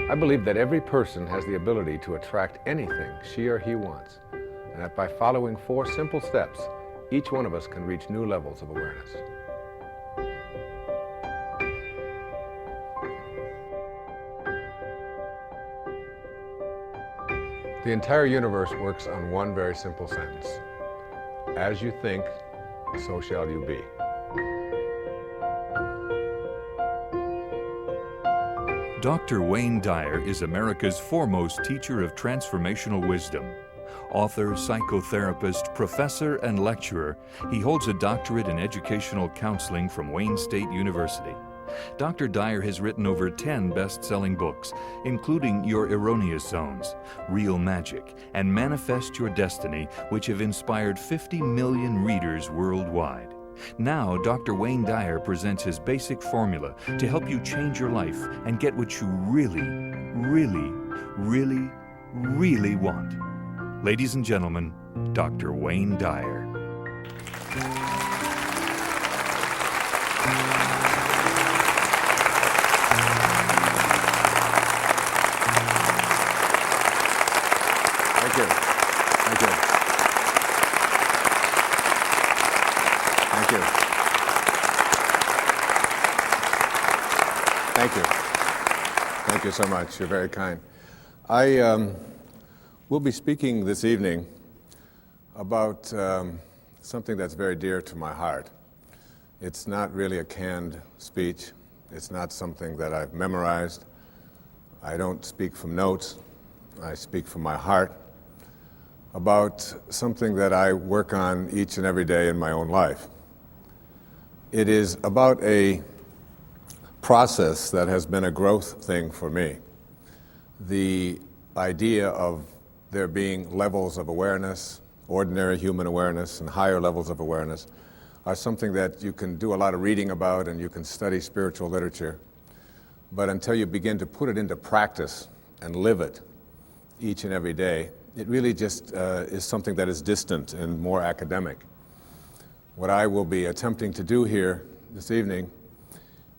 I believe that every person has the ability to attract anything she or he wants, and that by following 4 simple steps, each one of us can reach new levels of awareness. The entire universe works on one very simple sentence. As you think, so shall you be. Dr. Wayne Dyer is America's foremost teacher of transformational wisdom. Author, psychotherapist, professor, and lecturer, he holds a doctorate in educational counseling from Wayne State University. Dr. Dyer has written over 10 best-selling books, including Your Erroneous Zones, Real Magic, and Manifest Your Destiny, which have inspired 50 million readers worldwide. Now, Dr. Wayne Dyer presents his basic formula to help you change your life and get what you really, really, really, really want. Ladies and gentlemen, Dr. Wayne Dyer. Thank you. Thank you. Thank you. Thank you. Thank you so much. You're very kind. I will be speaking this evening about something that's very dear to my heart. It's not really a canned speech. It's not something that I've memorized. I don't speak from notes. I speak from my heart about something that I work on each and every day in my own life. It is about a process that has been a growth thing for me. The idea of there being levels of awareness, ordinary human awareness, and higher levels of awareness are something that you can do a lot of reading about and you can study spiritual literature. But until you begin to put it into practice and live it each and every day, it really just is something that is distant and more academic. What I will be attempting to do here this evening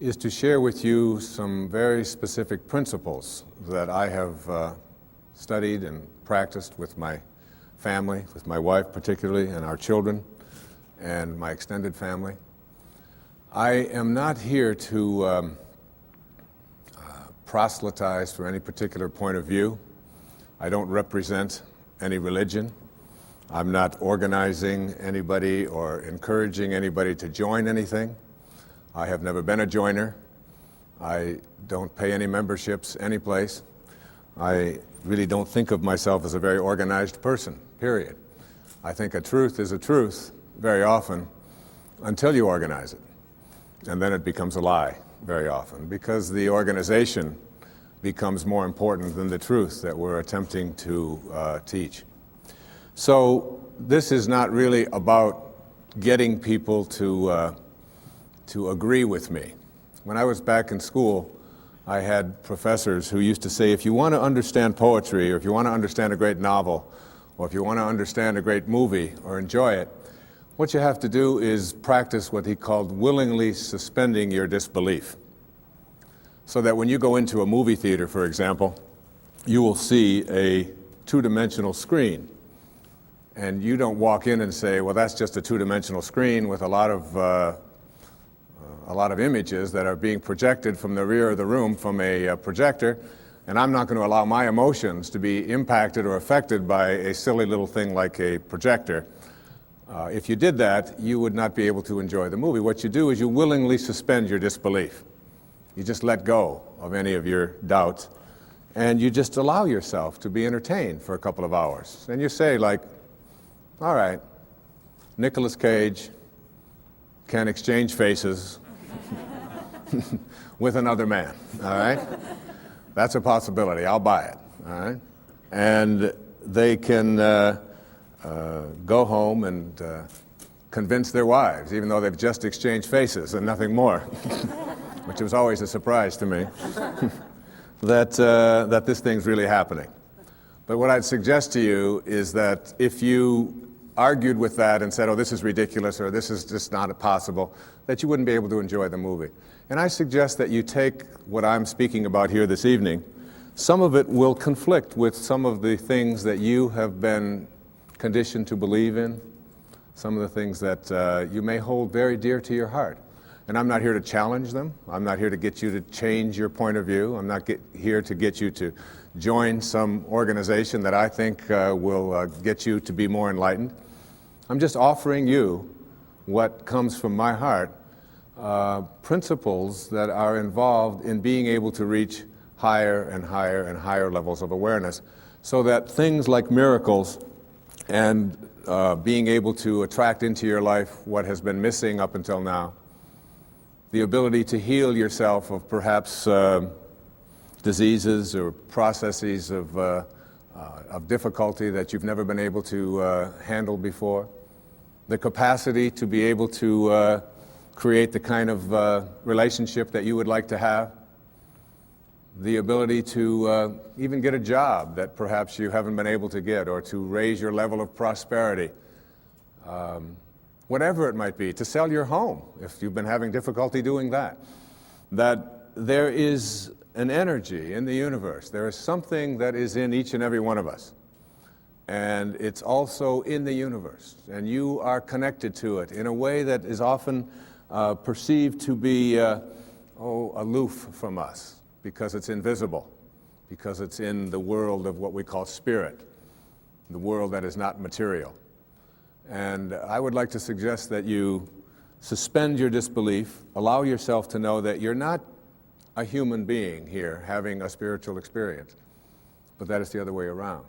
is to share with you some very specific principles that I have studied and practiced with my family, with my wife particularly, and our children, and my extended family. I am not here to proselytize for any particular point of view. I don't represent any religion. I'm not organizing anybody or encouraging anybody to join anything. I have never been a joiner. I don't pay any memberships anyplace. I really don't think of myself as a very organized person, period. I think a truth is a truth very often until you organize it. And then it becomes a lie very often because the organization becomes more important than the truth that we're attempting to teach. So this is not really about getting people to agree with me. When I was back in school, I had professors who used to say, if you want to understand poetry, or if you want to understand a great novel, or if you want to understand a great movie or enjoy it, what you have to do is practice what he called willingly suspending your disbelief. So that when you go into a movie theater, for example, you will see a two-dimensional screen. And you don't walk in and say, well, that's just a two-dimensional screen with a lot of images that are being projected from the rear of the room from a projector, and I'm not going to allow my emotions to be impacted or affected by a silly little thing like a projector. If you did that, you would not be able to enjoy the movie. What you do is you willingly suspend your disbelief. You just let go of any of your doubts, and you just allow yourself to be entertained for a couple of hours. And you say, like, all right, Nicolas Cage can exchange faces with another man, all right? That's a possibility. I'll buy it, all right? And they can go home and convince their wives, even though they've just exchanged faces and nothing more, which was always a surprise to me, that this thing's really happening. But what I'd suggest to you is that if you argued with that and said, oh, this is ridiculous, or this is just not possible, that you wouldn't be able to enjoy the movie. And I suggest that you take what I'm speaking about here this evening Some of it will conflict with some of the things that you have been conditioned to believe in, some of the things that you may hold very dear to your heart. And I'm not here to challenge them. I'm not here to get you to change your point of view. I'm not here to get you to join some organization that I think will get you to be more enlightened. I'm just offering you what comes from my heart, principles that are involved in being able to reach higher and higher and higher levels of awareness, so that things like miracles and being able to attract into your life what has been missing up until now, the ability to heal yourself of perhaps diseases or processes of difficulty that you've never been able to handle before, the capacity to be able to create the kind of relationship that you would like to have, the ability to even get a job that perhaps you haven't been able to get, or to raise your level of prosperity, whatever it might be, to sell your home if you've been having difficulty doing that. That there is an energy in the universe. There is something that is in each and every one of us. And it's also in the universe. And you are connected to it in a way that is often perceived to be aloof from us, because it's invisible, because it's in the world of what we call spirit, the world that is not material. And I would like to suggest that you suspend your disbelief, allow yourself to know that you're not a human being here having a spiritual experience, but that it's the other way around,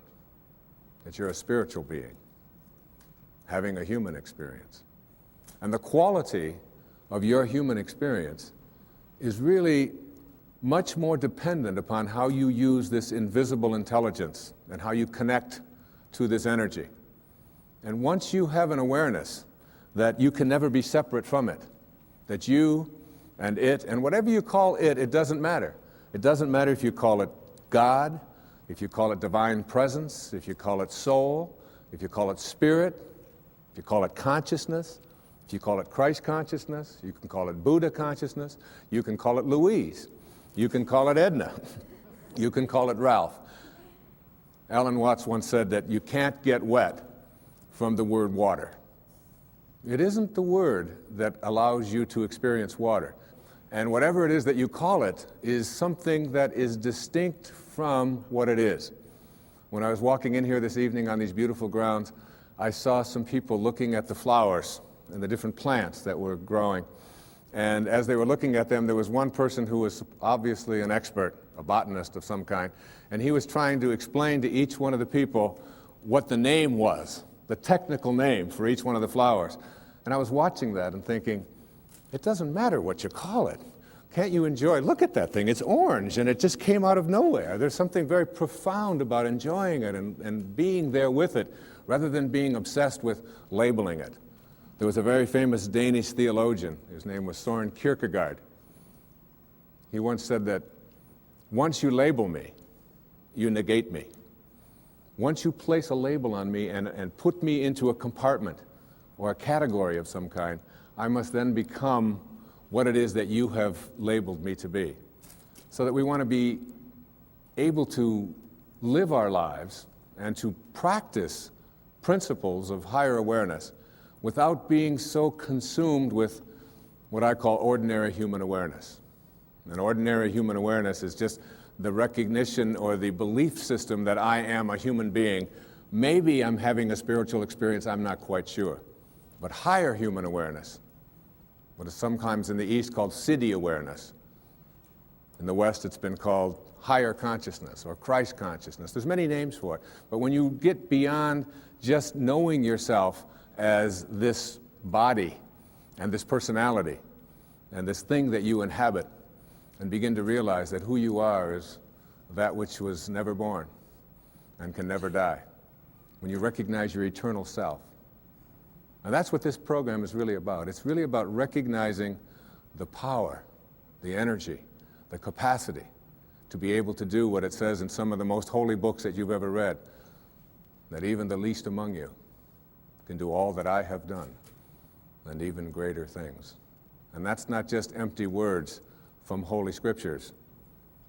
that you're a spiritual being having a human experience. And the quality of your human experience is really much more dependent upon how you use this invisible intelligence and how you connect to this energy. And once you have an awareness that you can never be separate from it, that you and it, and whatever you call it, it doesn't matter. It doesn't matter if you call it God, if you call it divine presence, if you call it soul, if you call it spirit, if you call it consciousness, if you call it Christ consciousness, you can call it Buddha consciousness, you can call it Louise, you can call it Edna, you can call it Ralph. Alan Watts once said that you can't get wet from the word water. It isn't the word that allows you to experience water. And whatever it is that you call it is something that is distinct from what it is. When I was walking in here this evening on these beautiful grounds, I saw some people looking at the flowers and the different plants that were growing. And as they were looking at them, there was one person who was obviously an expert, a botanist of some kind, and he was trying to explain to each one of the people what the name was, the technical name for each one of the flowers. And I was watching that and thinking, it doesn't matter what you call it. Can't you enjoy it? Look at that thing. It's orange, and it just came out of nowhere. There's something very profound about enjoying it and being there with it, rather than being obsessed with labeling it. There was a very famous Danish theologian. His name was Søren Kierkegaard. He once said that once you label me, you negate me. Once you place a label on me and put me into a compartment or a category of some kind, I must then become what it is that you have labeled me to be. So that we want to be able to live our lives and to practice principles of higher awareness without being so consumed with what I call ordinary human awareness. And ordinary human awareness is just the recognition or the belief system that I am a human being. Maybe I'm having a spiritual experience, I'm not quite sure. But higher human awareness, what is sometimes in the East called siddhi awareness. In the West, it's been called higher consciousness or Christ consciousness. There's many names for it. But when you get beyond just knowing yourself as this body and this personality and this thing that you inhabit, and begin to realize that who you are is that which was never born and can never die, when you recognize your eternal self. And that's what this program is really about. It's really about recognizing the power, the energy, the capacity to be able to do what it says in some of the most holy books that you've ever read, that even the least among you can do all that I have done, and even greater things. And that's not just empty words from Holy Scriptures.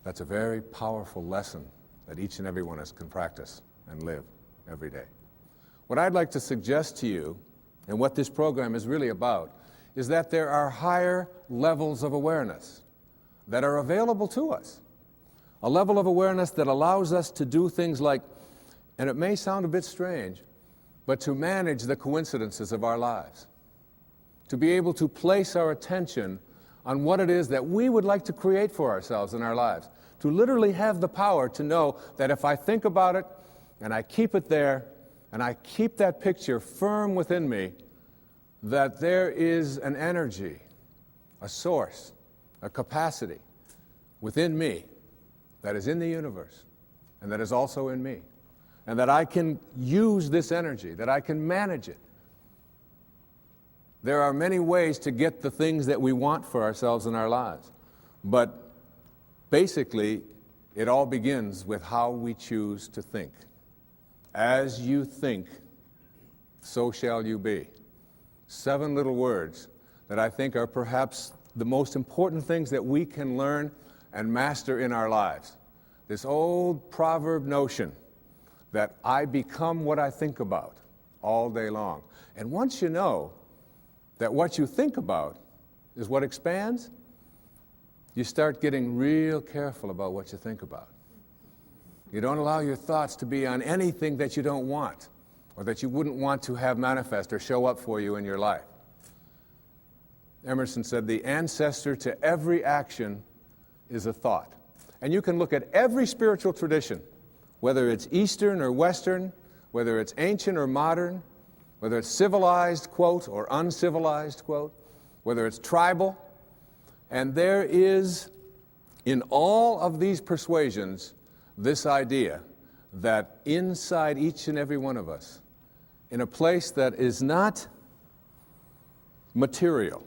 That's a very powerful lesson that each and every one of us can practice and live every day. What I'd like to suggest to you, and what this program is really about, is that there are higher levels of awareness that are available to us. A level of awareness that allows us to do things like, and it may sound a bit strange, but to manage the coincidences of our lives. To be able to place our attention on what it is that we would like to create for ourselves in our lives. To literally have the power to know that if I think about it and I keep it there and I keep that picture firm within me, that there is an energy, a source, a capacity within me that is in the universe and that is also in me. And that I can use this energy, that I can manage it. There are many ways to get the things that we want for ourselves in our lives. But basically, it all begins with how we choose to think. As you think, so shall you be. 7 little words that I think are perhaps the most important things that we can learn and master in our lives. This old proverb notion that I become what I think about all day long. And once you know that what you think about is what expands, you start getting real careful about what you think about. You don't allow your thoughts to be on anything that you don't want or that you wouldn't want to have manifest or show up for you in your life. Emerson said, the ancestor to every action is a thought. And you can look at every spiritual tradition, whether it's Eastern or Western, whether it's ancient or modern, whether it's civilized, quote, or uncivilized, quote, whether it's tribal. And there is, in all of these persuasions, this idea that inside each and every one of us, in a place that is not material,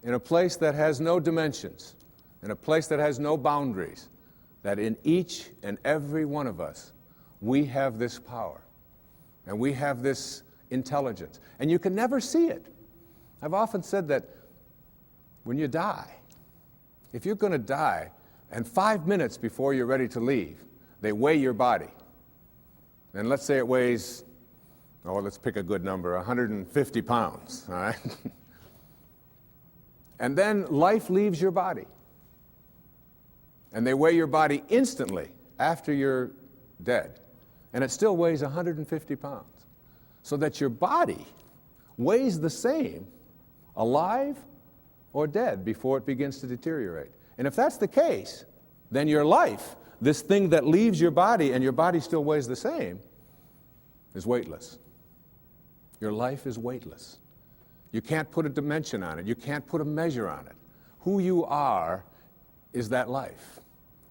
in a place that has no dimensions, in a place that has no boundaries, that in each and every one of us, we have this power, and we have this intelligence, and you can never see it. I've often said that when you die, if you're going to die, and 5 minutes before you're ready to leave, they weigh your body, and let's say it weighs, let's pick a good number, 150 pounds, all right? And then life leaves your body. And they weigh your body instantly after you're dead. And it still weighs 150 pounds. So that your body weighs the same alive or dead before it begins to deteriorate. And if that's the case, then your life, this thing that leaves your body and your body still weighs the same, is weightless. Your life is weightless. You can't put a dimension on it. You can't put a measure on it. Who you are is that life.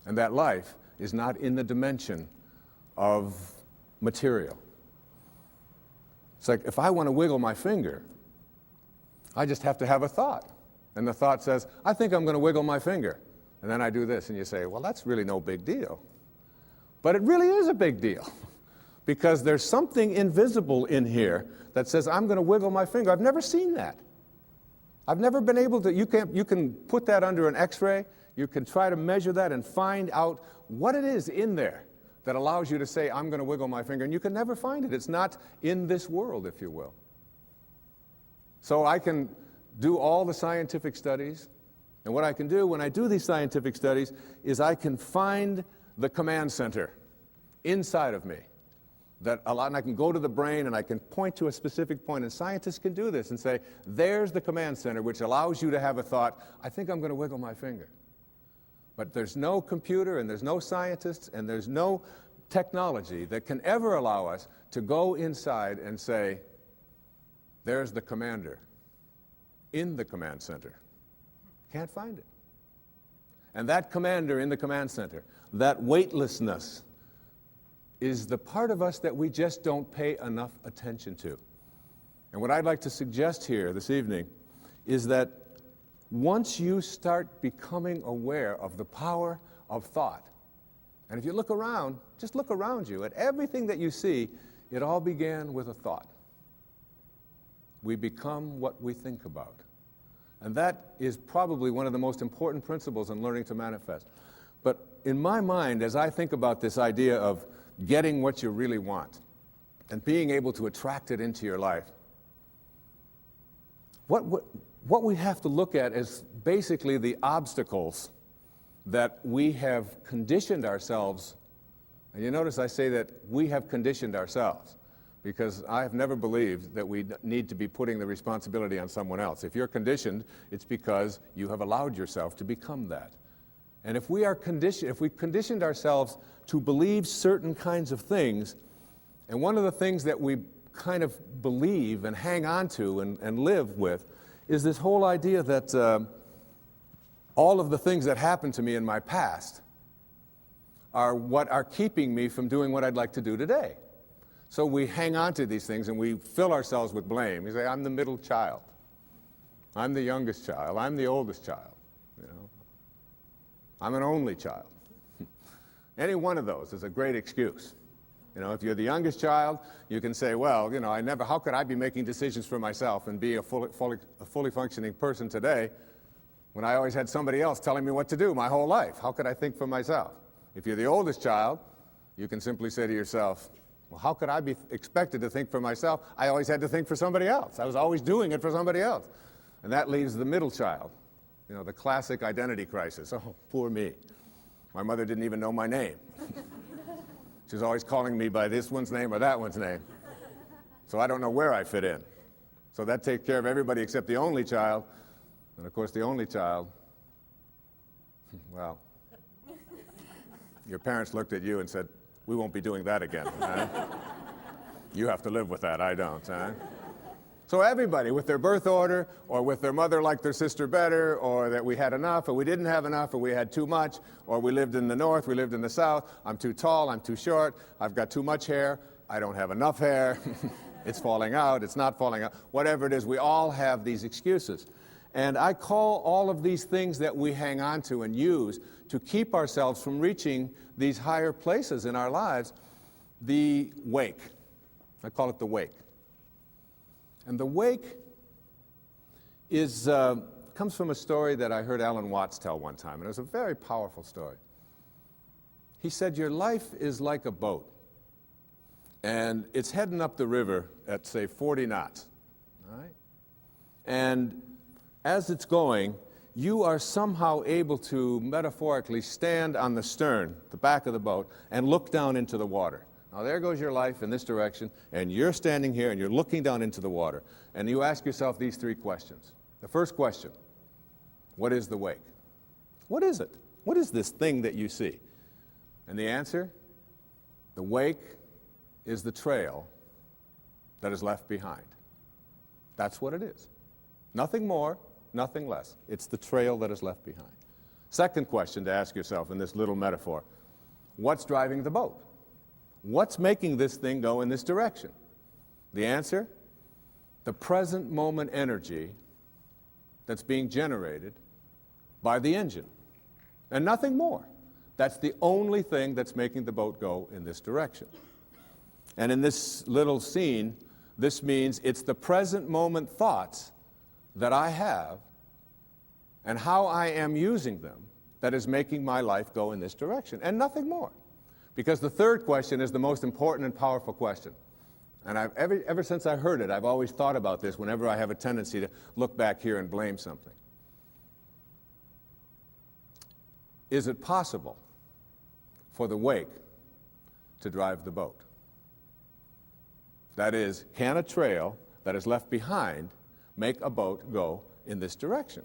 And that life is not in the dimension of material. It's like if I want to wiggle my finger, I just have to have a thought. And the thought says, I think I'm going to wiggle my finger. And then I do this, and you say, well, that's really no big deal. But it really is a big deal. Because there's something invisible in here that says, I'm going to wiggle my finger. I've never seen that. I've never been able to, you can put that under an x-ray, you can try to measure that and find out what it is in there that allows you to say, I'm going to wiggle my finger, and you can never find it. It's not in this world, if you will. So I can do all the scientific studies, and what I can do when I do these scientific studies is I can find the command center inside of me. And I can go to the brain and I can point to a specific point, and scientists can do this and say, there's the command center which allows you to have a thought, I think I'm going to wiggle my finger. But there's no computer and there's no scientists and there's no technology that can ever allow us to go inside and say, there's the commander in the command center. Can't find it. And that commander in the command center, that weightlessness, is the part of us that we just don't pay enough attention to. And what I'd like to suggest here this evening is that once you start becoming aware of the power of thought, and if you look around, just look around you at everything that you see, it all began with a thought. We become what we think about. And that is probably one of the most important principles in learning to manifest. But in my mind, as I think about this idea of getting what you really want and being able to attract it into your life, what we have to look at is basically the obstacles that we have conditioned ourselves. And you notice I say that we have conditioned ourselves, because I have never believed that we need to be putting the responsibility on someone else. If you're conditioned, it's because you have allowed yourself to become that. And if we've conditioned ourselves to believe certain kinds of things, and one of the things that we kind of believe and hang on to and live with is this whole idea that all of the things that happened to me in my past are what are keeping me from doing what I'd like to do today. So we hang on to these things and we fill ourselves with blame. We say, I'm the middle child. I'm the youngest child. I'm the oldest child. You know, I'm an only child. Any one of those is a great excuse. You know, if you're the youngest child, you can say, well, you know, how could I be making decisions for myself and be a fully functioning person today when I always had somebody else telling me what to do my whole life? How could I think for myself? If you're the oldest child, you can simply say to yourself, well, how could I be expected to think for myself? I always had to think for somebody else. I was always doing it for somebody else. And that leaves the middle child, you know, the classic identity crisis. Oh, poor me. My mother didn't even know my name. She was always calling me by this one's name or that one's name. So I don't know where I fit in. So that takes care of everybody except the only child. And of course, the only child, well, your parents looked at you and said, we won't be doing that again. Huh? You have to live with that, I don't. Huh? So everybody, with their birth order, or with their mother liked their sister better, or that we had enough, or we didn't have enough, or we had too much, or we lived in the north, we lived in the south, I'm too tall, I'm too short, I've got too much hair, I don't have enough hair, it's falling out, it's not falling out, whatever it is, we all have these excuses. And I call all of these things that we hang on to and use to keep ourselves from reaching these higher places in our lives, the wake. I call it the wake. And the wake comes from a story that I heard Alan Watts tell one time, and it was a very powerful story. He said, your life is like a boat, and it's heading up the river at, say, 40 knots, all right? And as it's going, you are somehow able to metaphorically stand on the stern, the back of the boat, and look down into the water. Now there goes your life in this direction, and you're standing here and you're looking down into the water. And you ask yourself these three questions. The first question, what is the wake? What is it? What is this thing that you see? And the answer, the wake is the trail that is left behind. That's what it is. Nothing more, nothing less. It's the trail that is left behind. Second question to ask yourself in this little metaphor, what's driving the boat? What's making this thing go in this direction? The answer, the present moment energy that's being generated by the engine, and nothing more. That's the only thing that's making the boat go in this direction. And in this little scene, this means it's the present moment thoughts that I have and how I am using them that is making my life go in this direction, and nothing more. Because the third question is the most important and powerful question. And ever since I heard it, I've always thought about this whenever I have a tendency to look back here and blame something. Is it possible for the wake to drive the boat? That is, can a trail that is left behind make a boat go in this direction?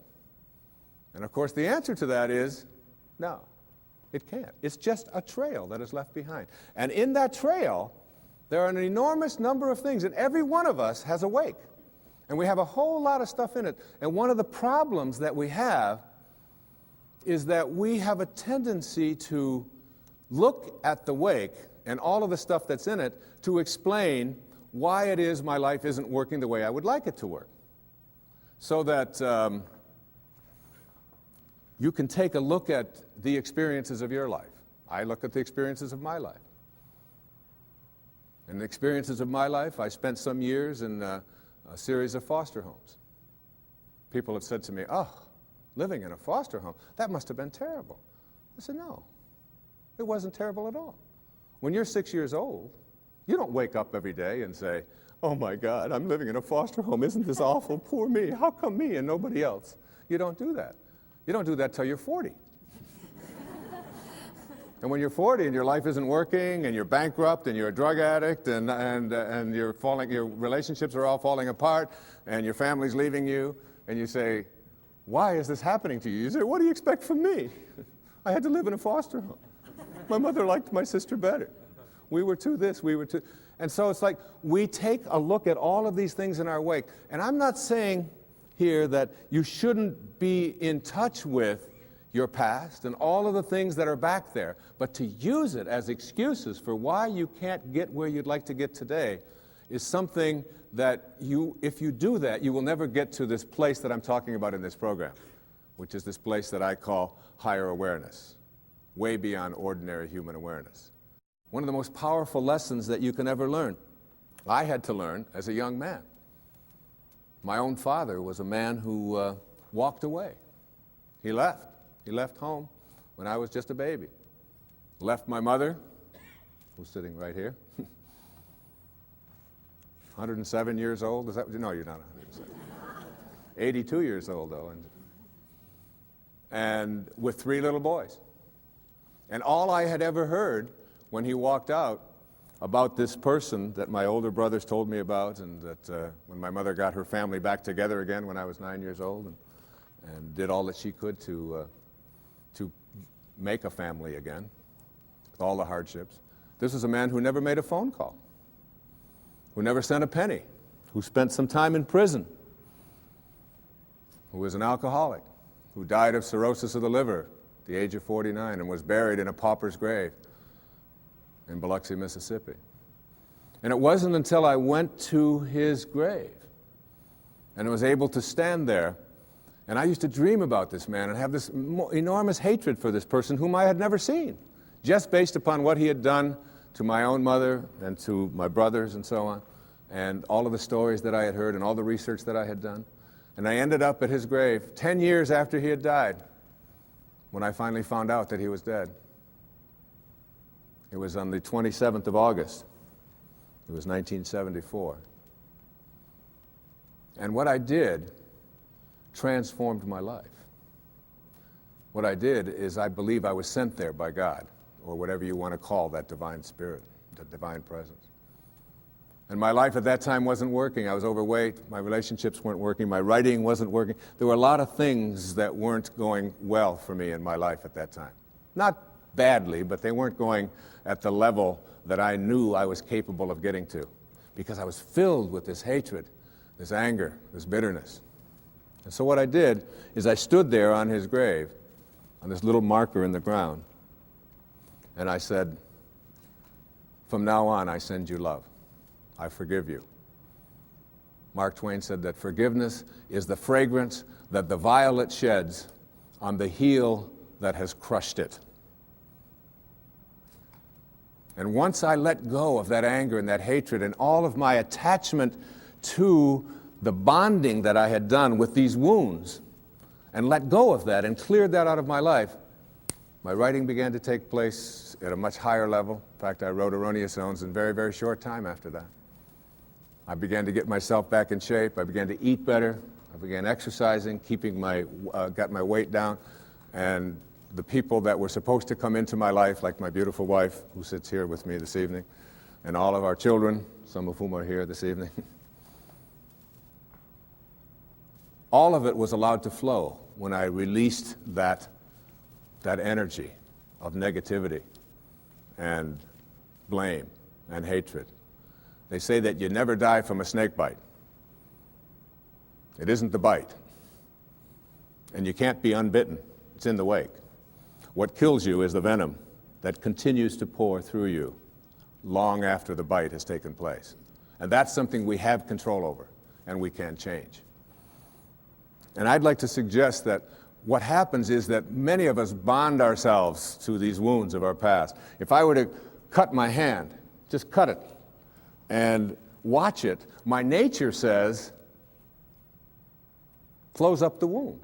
And of course the answer to that is no, it can't. It's just a trail that is left behind. And in that trail, there are an enormous number of things, and every one of us has a wake. And we have a whole lot of stuff in it. And one of the problems that we have is that we have a tendency to look at the wake and all of the stuff that's in it to explain why it is my life isn't working the way I would like it to work. So that you can take a look at the experiences of your life. I look at the experiences of my life. In the experiences of my life, I spent some years in a series of foster homes. People have said to me, oh, living in a foster home, that must have been terrible. I said, no, It wasn't terrible at all. When you're 6 years old, you don't wake up every day and say, oh my God, I'm living in a foster home. Isn't this awful? Poor me. How come me and nobody else? You don't do that. You don't do that till you're 40. And when you're 40 and your life isn't working and you're bankrupt and you're a drug addict and your relationships are all falling apart and your family's leaving you, and you say, why is this happening to you? You say, what do you expect from me? I had to live in a foster home. My mother liked my sister better. We were too this, we were too... And so it's like we take a look at all of these things in our wake. And I'm not saying here that you shouldn't be in touch with your past and all of the things that are back there, but to use it as excuses for why you can't get where you'd like to get today is something that if you do that, you will never get to this place that I'm talking about in this program, which is this place that I call higher awareness, way beyond ordinary human awareness. One of the most powerful lessons that you can ever learn, I had to learn as a young man. My own father was a man who walked away. He left. He left home when I was just a baby. Left my mother, who's sitting right here, 107 years old. Is that? No, you're not 107. 82 years old, though, and with 3 little boys. And all I had ever heard when he walked out about this person that my older brothers told me about, and that when my mother got her family back together again when I was 9 years old, and did all that she could to make a family again, with all the hardships. This was a man who never made a phone call, who never sent a penny, who spent some time in prison, who was an alcoholic, who died of cirrhosis of the liver at the age of 49 and was buried in a pauper's grave in Biloxi, Mississippi. And it wasn't until I went to his grave and was able to stand there, and I used to dream about this man and have this enormous hatred for this person whom I had never seen, just based upon what he had done to my own mother and to my brothers and so on, and all of the stories that I had heard and all the research that I had done. And I ended up at his grave 10 years after he had died when I finally found out that he was dead. It was on the 27th of August. It was 1974. And what I did transformed my life. What I did is I believe I was sent there by God, or whatever you want to call that divine spirit, that divine presence. And my life at that time wasn't working. I was overweight. My relationships weren't working. My writing wasn't working. There were a lot of things that weren't going well for me in my life at that time. Not badly, but they weren't going at the level that I knew I was capable of getting to, because I was filled with this hatred, this anger, this bitterness. And so what I did is I stood there on his grave, on this little marker in the ground, and I said, from now on, I send you love. I forgive you. Mark Twain said that forgiveness is the fragrance that the violet sheds on the heel that has crushed it. And once I let go of that anger and that hatred and all of my attachment to the bonding that I had done with these wounds, and let go of that and cleared that out of my life, my writing began to take place at a much higher level. In fact, I wrote Erroneous Zones in very, very short time after that. I began to get myself back in shape. I began to eat better. I began exercising, got my weight down, and the people that were supposed to come into my life, like my beautiful wife, who sits here with me this evening, and all of our children, some of whom are here this evening, all of it was allowed to flow when I released that energy of negativity and blame and hatred. They say that you never die from a snake bite. It isn't the bite. And you can't be unbitten. It's in the wake. What kills you is the venom that continues to pour through you long after the bite has taken place. And that's something we have control over and we can change. And I'd like to suggest that what happens is that many of us bond ourselves to these wounds of our past. If I were to cut my hand, just cut it, and watch it, my nature says, close up the wound.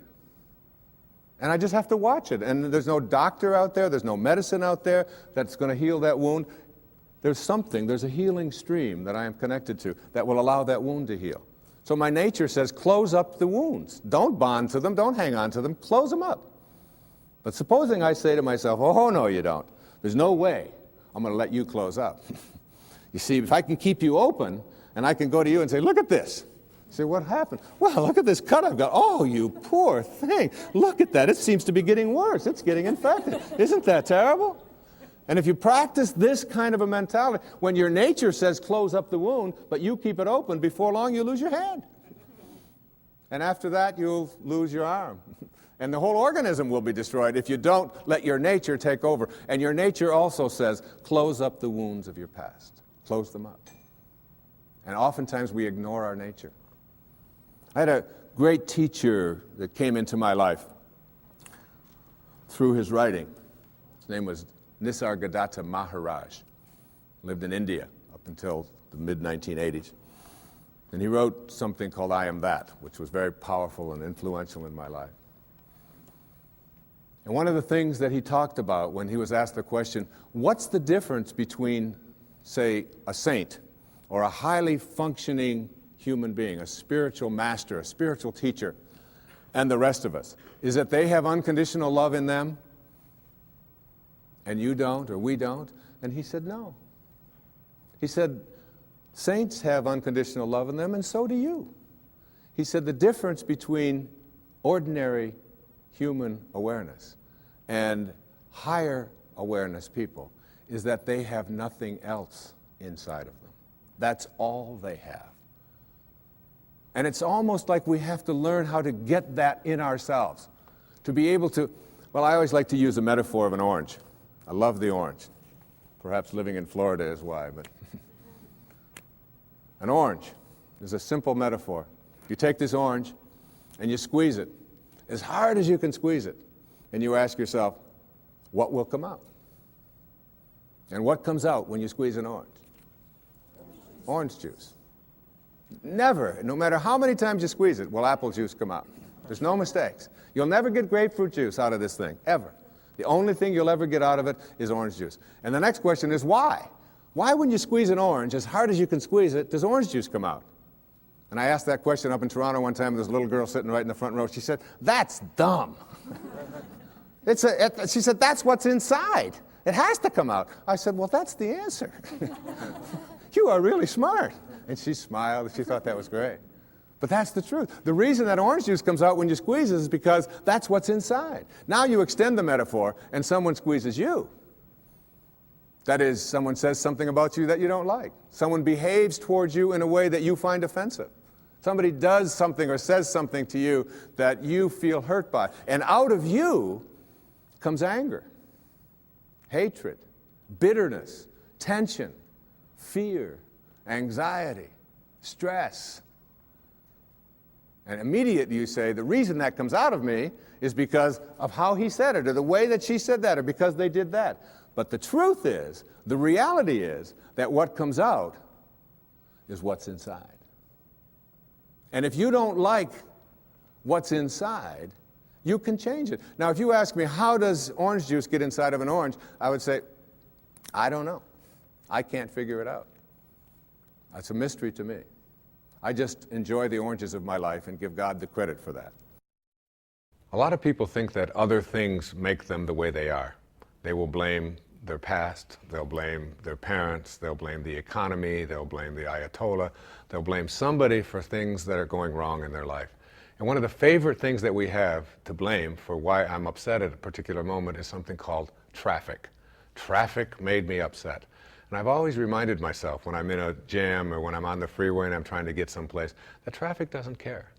And I just have to watch it. And there's no doctor out there, there's no medicine out there that's going to heal that wound. There's a healing stream that I am connected to that will allow that wound to heal. So my nature says, close up the wounds. Don't bond to them, don't hang on to them, close them up. But supposing I say to myself, oh, no, you don't. There's no way I'm going to let you close up. You see, if I can keep you open, and I can go to you and say, look at this. You say, what happened? Well, look at this cut I've got. Oh, you poor thing. Look at that. It seems to be getting worse. It's getting infected. Isn't that terrible? And if you practice this kind of a mentality, when your nature says close up the wound, but you keep it open, before long you lose your hand. And after that, you'll lose your arm. And the whole organism will be destroyed if you don't let your nature take over. And your nature also says, close up the wounds of your past. Close them up. And oftentimes we ignore our nature. I had a great teacher that came into my life through his writing. His name was Nisargadatta Maharaj. Lived in India up until the mid-1980s. And he wrote something called I Am That, which was very powerful and influential in my life. And one of the things that he talked about when he was asked the question, what's the difference between, say, a saint or a highly functioning human being, a spiritual master, a spiritual teacher, and the rest of us, is that they have unconditional love in them and you don't, or we don't? And he said, no. He said, saints have unconditional love in them, and so do you. He said, the difference between ordinary human awareness and higher awareness people is that they have nothing else inside of them. That's all they have. And it's almost like we have to learn how to get that in ourselves, to be able to, well, I always like to use a metaphor of an orange. I love the orange. Perhaps living in Florida is why, but an orange is a simple metaphor. You take this orange and you squeeze it as hard as you can squeeze it, and you ask yourself, what will come out? And what comes out when you squeeze an orange? Orange juice. Never, no matter how many times you squeeze it, will apple juice come out. There's no mistakes. You'll never get grapefruit juice out of this thing, ever. The only thing you'll ever get out of it is orange juice. And the next question is why? Why when you squeeze an orange, as hard as you can squeeze it, does orange juice come out? And I asked that question up in Toronto one time, there's a little girl sitting right in the front row. She said, that's dumb. She said, that's what's inside. It has to come out. I said, well, that's the answer. You are really smart. And she smiled, and she thought that was great. But that's the truth. The reason that orange juice comes out when you squeeze it is because that's what's inside. Now you extend the metaphor, and someone squeezes you. That is, someone says something about you that you don't like. Someone behaves towards you in a way that you find offensive. Somebody does something or says something to you that you feel hurt by. And out of you comes anger, hatred, bitterness, tension, fear, anxiety, stress. And immediately you say, the reason that comes out of me is because of how he said it, or the way that she said that, or because they did that. But the truth is, the reality is, that what comes out is what's inside. And if you don't like what's inside, you can change it. Now, if you ask me, how does orange juice get inside of an orange? I would say, I don't know. I can't figure it out. That's a mystery to me. I just enjoy the oranges of my life and give God the credit for that. A lot of people think that other things make them the way they are. They will blame their past, they'll blame their parents, they'll blame the economy, they'll blame the Ayatollah, they'll blame somebody for things that are going wrong in their life. And one of the favorite things that we have to blame for why I'm upset at a particular moment is something called traffic. Traffic made me upset. And I've always reminded myself when I'm in a jam or when I'm on the freeway and I'm trying to get someplace, that traffic doesn't care.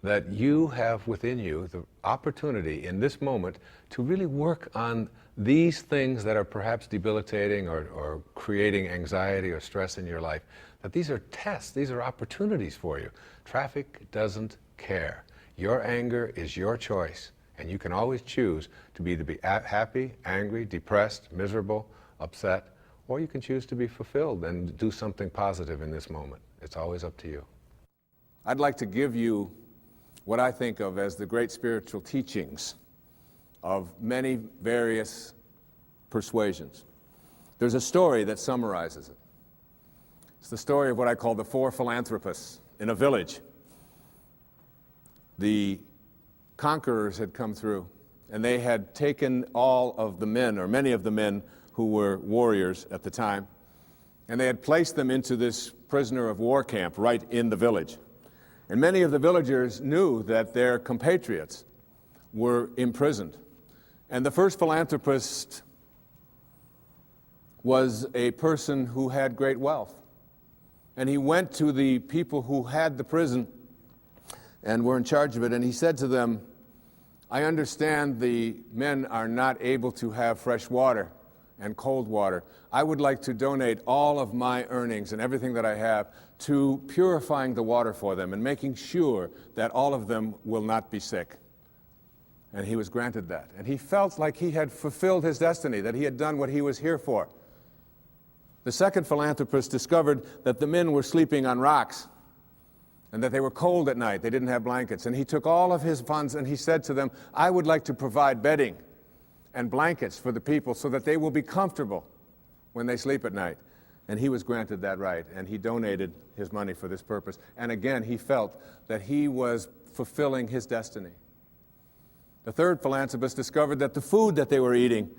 That you have within you the opportunity in this moment to really work on these things that are perhaps debilitating or creating anxiety or stress in your life. That these are tests, these are opportunities for you. Traffic doesn't care. Your anger is your choice, and you can always choose to be happy, angry, depressed, miserable, upset, or you can choose to be fulfilled and do something positive in this moment. It's always up to you. I'd like to give you what I think of as the great spiritual teachings of many various persuasions. There's a story that summarizes it. It's the story of what I call the four philanthropists in a village. The conquerors had come through, and they had taken all of the men, or many of the men who were warriors at the time, and they had placed them into this prisoner of war camp right in the village. And many of the villagers knew that their compatriots were imprisoned. And the first philanthropist was a person who had great wealth. And he went to the people who had the prison and were in charge of it, and he said to them, I understand the men are not able to have fresh water and cold water. I would like to donate all of my earnings and everything that I have to purifying the water for them and making sure that all of them will not be sick. And he was granted that. And he felt like he had fulfilled his destiny, that he had done what he was here for. The second philanthropist discovered that the men were sleeping on rocks and that they were cold at night. They didn't have blankets. And he took all of his funds and he said to them, I would like to provide bedding and blankets for the people so that they will be comfortable when they sleep at night. And he was granted that right, and he donated his money for this purpose. And again, he felt that he was fulfilling his destiny. The third philanthropist discovered that the food that they were eating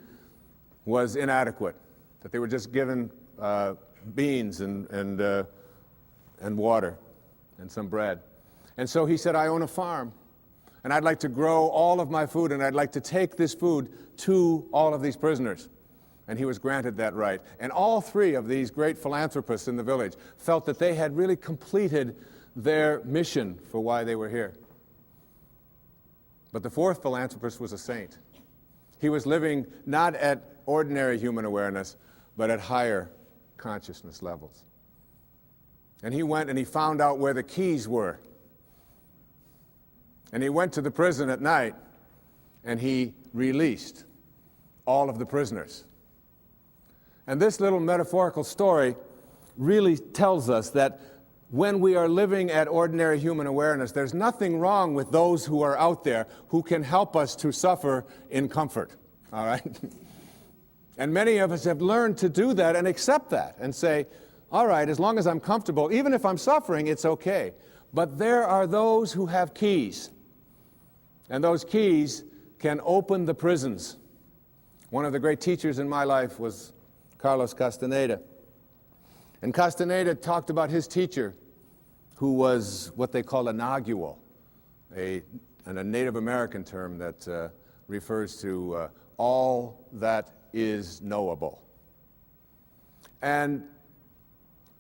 was inadequate, that they were just given beans and water and some bread. And so he said, I own a farm, and I'd like to grow all of my food, and I'd like to take this food to all of these prisoners. And he was granted that right. And all three of these great philanthropists in the village felt that they had really completed their mission for why they were here. But the fourth philanthropist was a saint. He was living not at ordinary human awareness, but at higher consciousness levels. And he went and he found out where the keys were. And he went to the prison at night, and he released all of the prisoners. And this little metaphorical story really tells us that when we are living at ordinary human awareness, there's nothing wrong with those who are out there who can help us to suffer in comfort, all right? And many of us have learned to do that and accept that and say, all right, as long as I'm comfortable, even if I'm suffering, it's okay. But there are those who have keys, and those keys can open the prisons. One of the great teachers in my life was Carlos Castaneda. And Castaneda talked about his teacher, who was what they call a nagual, a Native American term that refers to all that is knowable. And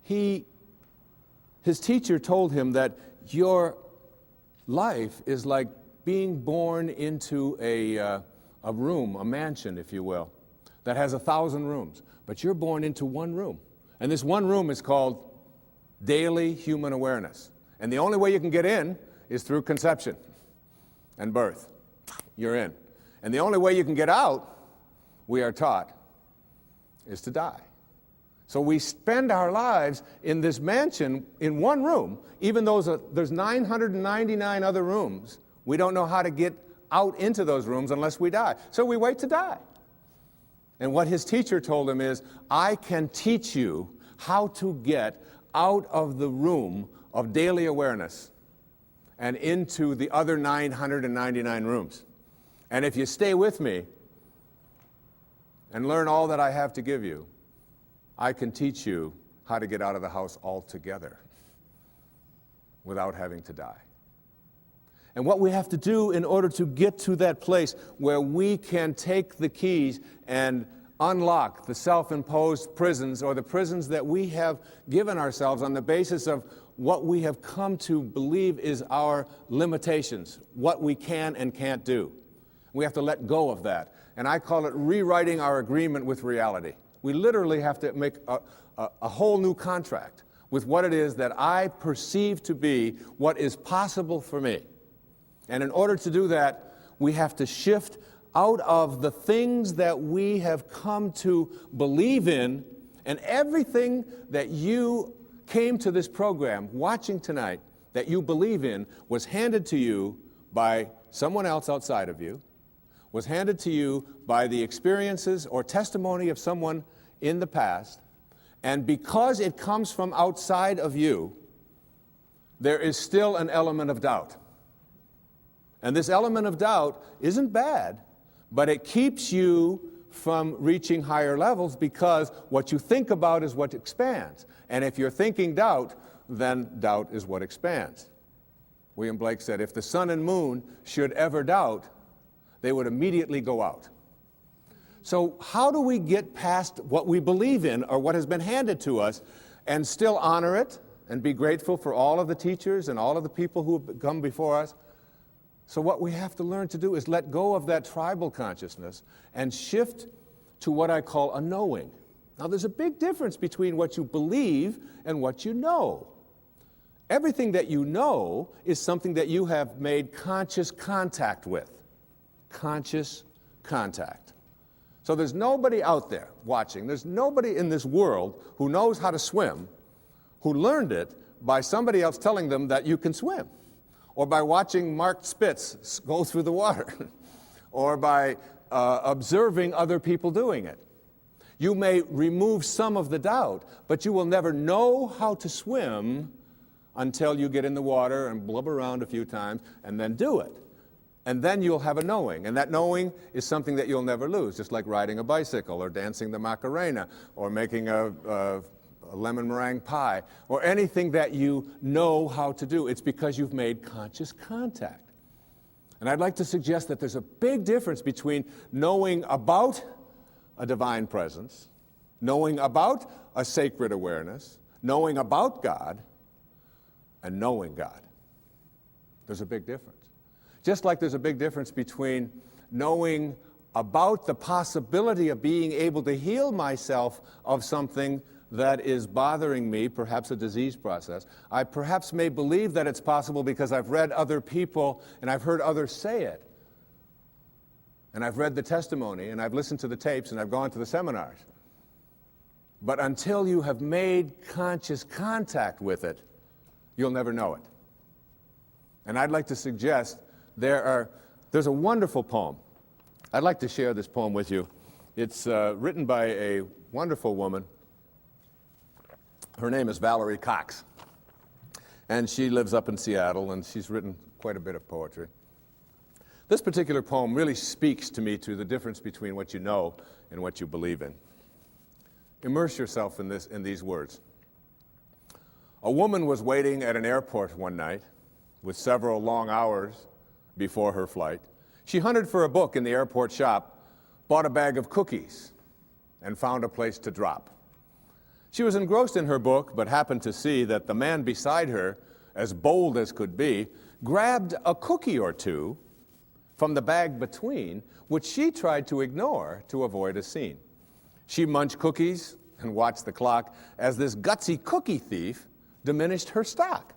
his teacher told him that your life is like being born into a room, a mansion, if you will, that has 1,000 rooms. But you're born into one room. And this one room is called daily human awareness. And the only way you can get in is through conception and birth. You're in. And the only way you can get out, we are taught, is to die. So we spend our lives in this mansion in one room, even though there's 999 other rooms. We don't know how to get out into those rooms unless we die. So we wait to die. And what his teacher told him is, I can teach you how to get out of the room of daily awareness and into the other 999 rooms. And if you stay with me and learn all that I have to give you, I can teach you how to get out of the house altogether without having to die. And what we have to do in order to get to that place where we can take the keys and unlock the self-imposed prisons, or the prisons that we have given ourselves on the basis of what we have come to believe is our limitations, what we can and can't do. We have to let go of that. And I call it rewriting our agreement with reality. We literally have to make a whole new contract with what it is that I perceive to be what is possible for me. And in order to do that, we have to shift out of the things that we have come to believe in, and everything that you came to this program watching tonight that you believe in was handed to you by someone else outside of you, was handed to you by the experiences or testimony of someone in the past, and because it comes from outside of you, there is still an element of doubt. And this element of doubt isn't bad, but it keeps you from reaching higher levels because what you think about is what expands. And if you're thinking doubt, then doubt is what expands. William Blake said, if the sun and moon should ever doubt, they would immediately go out. So how do we get past what we believe in or what has been handed to us and still honor it and be grateful for all of the teachers and all of the people who have come before us? So what we have to learn to do is let go of that tribal consciousness and shift to what I call a knowing. Now, there's a big difference between what you believe and what you know. Everything that you know is something that you have made conscious contact with. Conscious contact. So there's nobody out there watching, there's nobody in this world who knows how to swim, who learned it by somebody else telling them that you can swim, or by watching Mark Spitz go through the water, or by observing other people doing it. You may remove some of the doubt, but you will never know how to swim until you get in the water and blub around a few times and then do it. And then you'll have a knowing, and that knowing is something that you'll never lose, just like riding a bicycle or dancing the Macarena or making a lemon meringue pie or anything that you know how to do. It's because you've made conscious contact. And I'd like to suggest that there's a big difference between knowing about a divine presence, knowing about a sacred awareness, knowing about God, and knowing God. There's a big difference. Just like there's a big difference between knowing about the possibility of being able to heal myself of something that is bothering me, perhaps a disease process. I perhaps may believe that it's possible because I've read other people and I've heard others say it. And I've read the testimony and I've listened to the tapes and I've gone to the seminars. But until you have made conscious contact with it, you'll never know it. And I'd like to suggest there's a wonderful poem. I'd like to share this poem with you. It's written by a wonderful woman. Her name is Valerie Cox. And she lives up in Seattle, and she's written quite a bit of poetry. This particular poem really speaks to me to the difference between what you know and what you believe in. Immerse yourself in these words. A woman was waiting at an airport one night with several long hours before her flight. She hunted for a book in the airport shop, bought a bag of cookies, and found a place to drop. She was engrossed in her book, but happened to see that the man beside her, as bold as could be, grabbed a cookie or two from the bag between, which she tried to ignore to avoid a scene. She munched cookies and watched the clock as this gutsy cookie thief diminished her stock.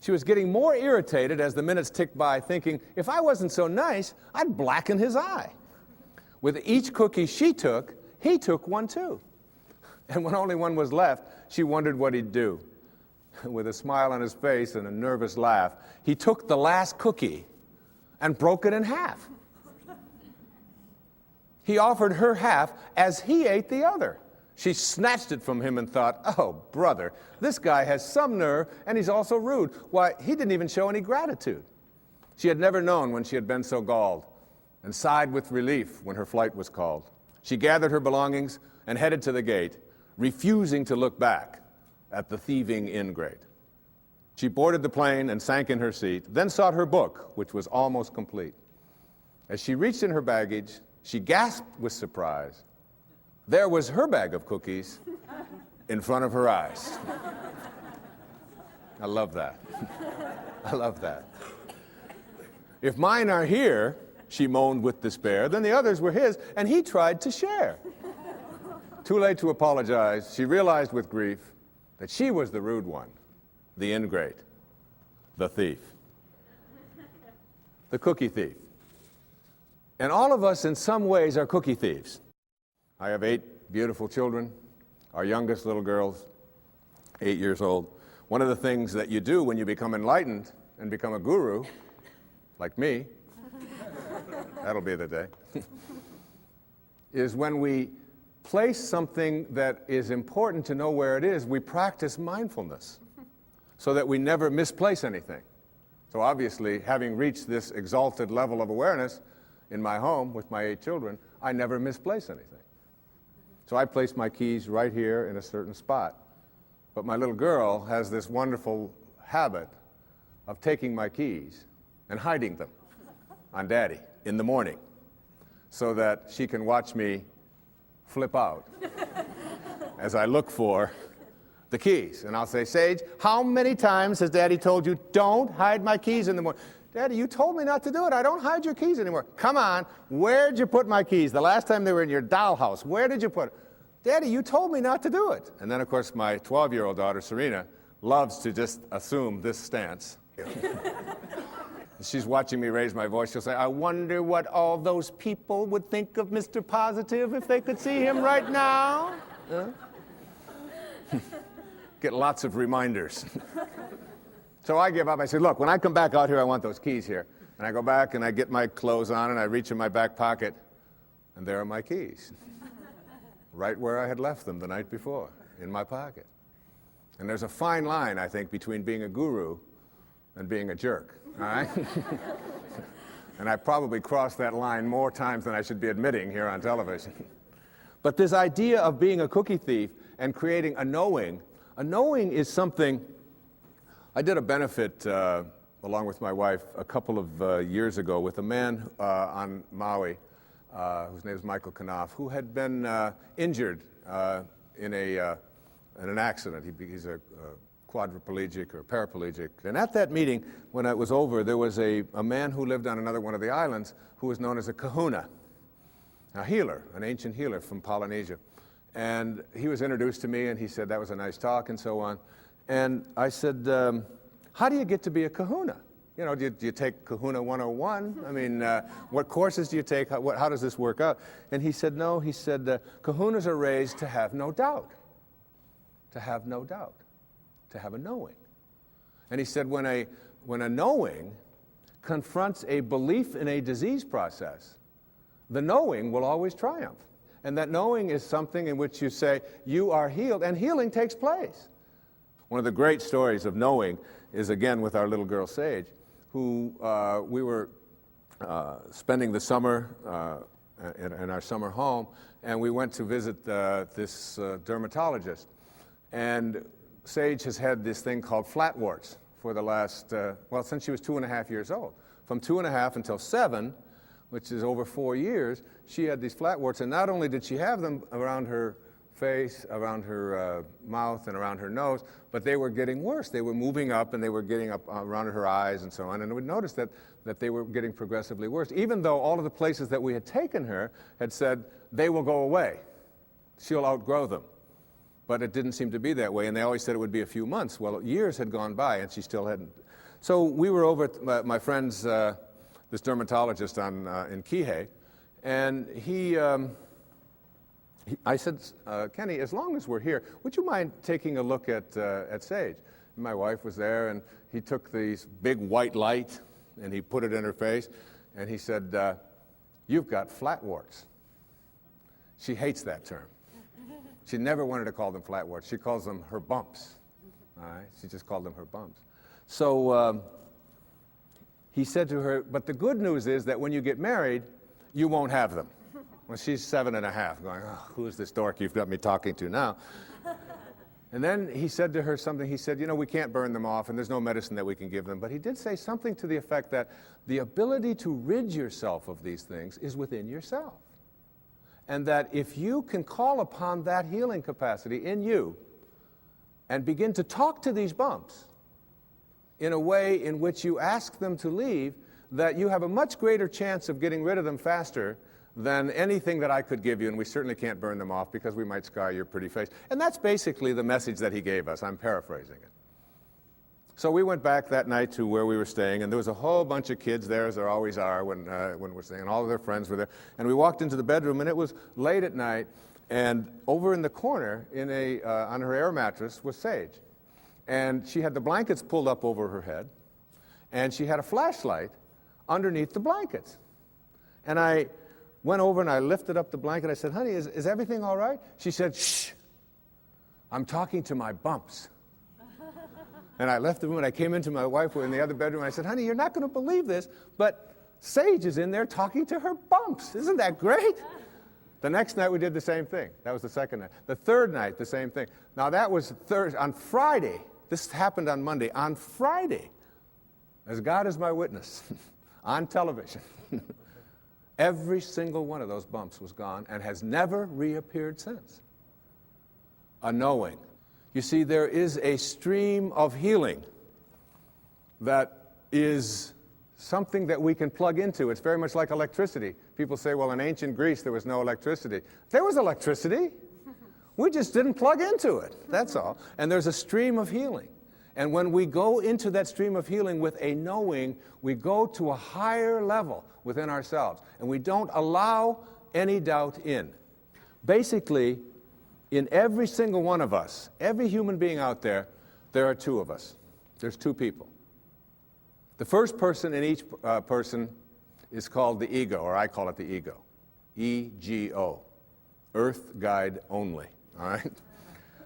She was getting more irritated as the minutes ticked by, thinking, if I wasn't so nice, I'd blacken his eye. With each cookie she took, he took one too. And when only one was left, she wondered what he'd do. With a smile on his face and a nervous laugh, he took the last cookie and broke it in half. He offered her half as he ate the other. She snatched it from him and thought, oh, brother, this guy has some nerve, and he's also rude. Why, he didn't even show any gratitude. She had never known when she had been so galled, and sighed with relief when her flight was called. She gathered her belongings and headed to the gate, refusing to look back at the thieving ingrate. She boarded the plane and sank in her seat, then sought her book, which was almost complete. As she reached in her baggage, she gasped with surprise. There was her bag of cookies in front of her eyes. I love that. I love that. If mine are here, she moaned with despair, then the others were his, and he tried to share. Too late to apologize, she realized with grief that she was the rude one, the ingrate, the thief, the cookie thief. And all of us in some ways are cookie thieves. I have 8 beautiful children. Our youngest little girl's 8 years old. One of the things that you do when you become enlightened and become a guru, like me, That'll be the day. Is when we place something that is important to know where it is, we practice mindfulness so that we never misplace anything. So obviously, having reached this exalted level of awareness in my home with my 8 children, I never misplace anything. So I place my keys right here in a certain spot. But my little girl has this wonderful habit of taking my keys and hiding them on Daddy in the morning so that she can watch me flip out as I look for the keys. And I'll say, Sage, how many times has Daddy told you, don't hide my keys in the morning? Daddy, you told me not to do it. I don't hide your keys anymore. Come on, where'd you put my keys? The last time they were in your dollhouse, where did you put it? Daddy, you told me not to do it. And then, of course, my 12-year-old daughter, Serena, loves to just assume this stance. She's watching me raise my voice. She'll say, I wonder what all those people would think of Mr. Positive if they could see him right now. Get lots of reminders. So I give up. I say, look, when I come back out here, I want those keys here. And I go back and I get my clothes on and I reach in my back pocket, and there are my keys. Right where I had left them the night before, in my pocket. And there's a fine line, I think, between being a guru and being a jerk. All right? And I probably crossed that line more times than I should be admitting here on television. But this idea of being a cookie thief and creating a knowing is something. I did a benefit along with my wife a couple of years ago with a man on Maui whose name is Michael Knopf, who had been injured in an accident. He's a quadriplegic or paraplegic. And at that meeting, when it was over, there was a man who lived on another one of the islands who was known as a kahuna, a healer, an ancient healer from Polynesia. And he was introduced to me, and he said, that was a nice talk, and so on. And I said, how do you get to be a kahuna? You know, do you take Kahuna 101? I mean, what courses do you take? How does this work out? And he said, no. He said, kahunas are raised to have no doubt. To have no doubt. To have a knowing. And he said, when a knowing confronts a belief in a disease process, the knowing will always triumph. And that knowing is something in which you say, you are healed, and healing takes place. One of the great stories of knowing is, again, with our little girl, Sage, who we were spending the summer in our summer home, and we went to visit this dermatologist. And Sage has had this thing called flatwarts for the last, since she was 2.5 years old. From 2.5 until 7, which is over 4 years, she had these flatwarts, and not only did she have them around her face, around her mouth, and around her nose, but they were getting worse. They were moving up, and they were getting up around her eyes and so on, and we noticed that they were getting progressively worse, even though all of the places that we had taken her had said, they will go away. She'll outgrow them. But it didn't seem to be that way, and they always said it would be a few months. Well, years had gone by, and she still hadn't. So we were over at my friend's, this dermatologist in Kihei, and I said, Kenny, as long as we're here, would you mind taking a look at Sage? And my wife was there, and he took this big white light, and he put it in her face, and he said, you've got flatwarts. She hates that term. She never wanted to call them flatwarts. She calls them her bumps. All right? She just called them her bumps. So he said to her, but the good news is that when you get married, you won't have them. Well, she's 7.5, going, oh, who's this dork you've got me talking to now? And then he said to her something. He said, you know, we can't burn them off, and there's no medicine that we can give them. But he did say something to the effect that the ability to rid yourself of these things is within yourself. And that if you can call upon that healing capacity in you and begin to talk to these bumps in a way in which you ask them to leave, that you have a much greater chance of getting rid of them faster than anything that I could give you, and we certainly can't burn them off because we might scar your pretty face. And that's basically the message that he gave us. I'm paraphrasing it. So we went back that night to where we were staying, and there was a whole bunch of kids there, as there always are when we're staying, and all of their friends were there. And we walked into the bedroom, and it was late at night, and over in the corner, on her air mattress, was Sage. And she had the blankets pulled up over her head, and she had a flashlight underneath the blankets. And I went over and I lifted up the blanket. I said, honey, is everything all right? She said, shh, I'm talking to my bumps. And I left the room and I came into my wife. We were in the other bedroom. And I said, honey, you're not going to believe this, but Sage is in there talking to her bumps. Isn't that great? The next night we did the same thing. That was the second night. The third night, the same thing. Now that was Thursday. On Friday, this happened on Monday. On Friday, as God is my witness, on television, every single one of those bumps was gone and has never reappeared since. A knowing. You see, there is a stream of healing that is something that we can plug into. It's very much like electricity. People say, well, in ancient Greece, there was no electricity. There was electricity. We just didn't plug into it. That's all. And there's a stream of healing. And when we go into that stream of healing with a knowing, we go to a higher level within ourselves. And we don't allow any doubt in. Basically, in every single one of us, every human being out there, there are two of us. There's two people. The first person in each person is called the ego, or I call it the ego. E-G-O. Earth guide only. All right?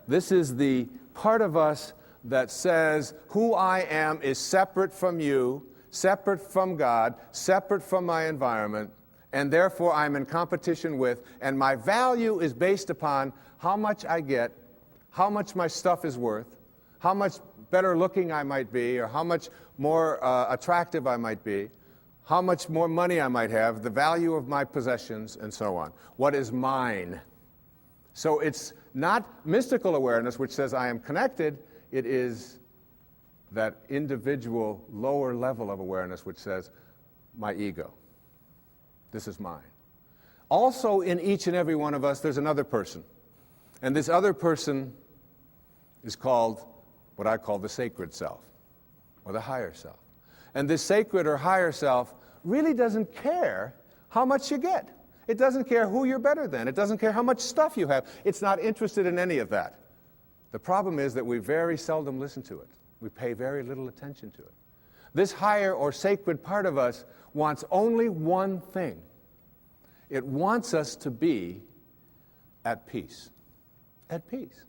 This is the part of us that says who I am is separate from you, separate from God, separate from my environment, and therefore I'm in competition with, and my value is based upon how much I get, how much my stuff is worth, how much better looking I might be, or how much more attractive I might be, how much more money I might have, the value of my possessions, and so on. What is mine? So it's not mystical awareness, which says I am connected. It is that individual lower level of awareness, which says my ego. This is mine. Also, in each and every one of us, there's another person. And this other person is called what I call the sacred self, or the higher self. And this sacred or higher self really doesn't care how much you get. It doesn't care who you're better than. It doesn't care how much stuff you have. It's not interested in any of that. The problem is that we very seldom listen to it. We pay very little attention to it. This higher or sacred part of us wants only one thing. It wants us to be at peace. At peace.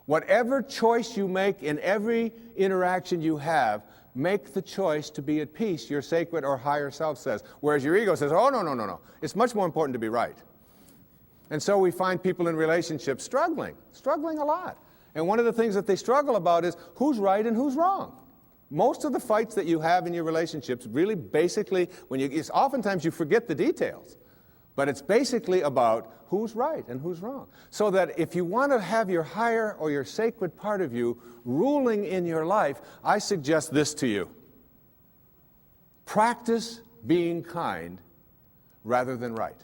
Whatever choice you make in every interaction you have, make the choice to be at peace, your sacred or higher self says. Whereas your ego says, oh, no. It's much more important to be right. And so we find people in relationships struggling a lot. And one of the things that they struggle about is who's right and who's wrong. Most of the fights that you have in your relationships really basically, oftentimes you forget the details. But it's basically about who's right and who's wrong. So that if you want to have your higher or your sacred part of you ruling in your life, I suggest this to you. Practice being kind rather than right.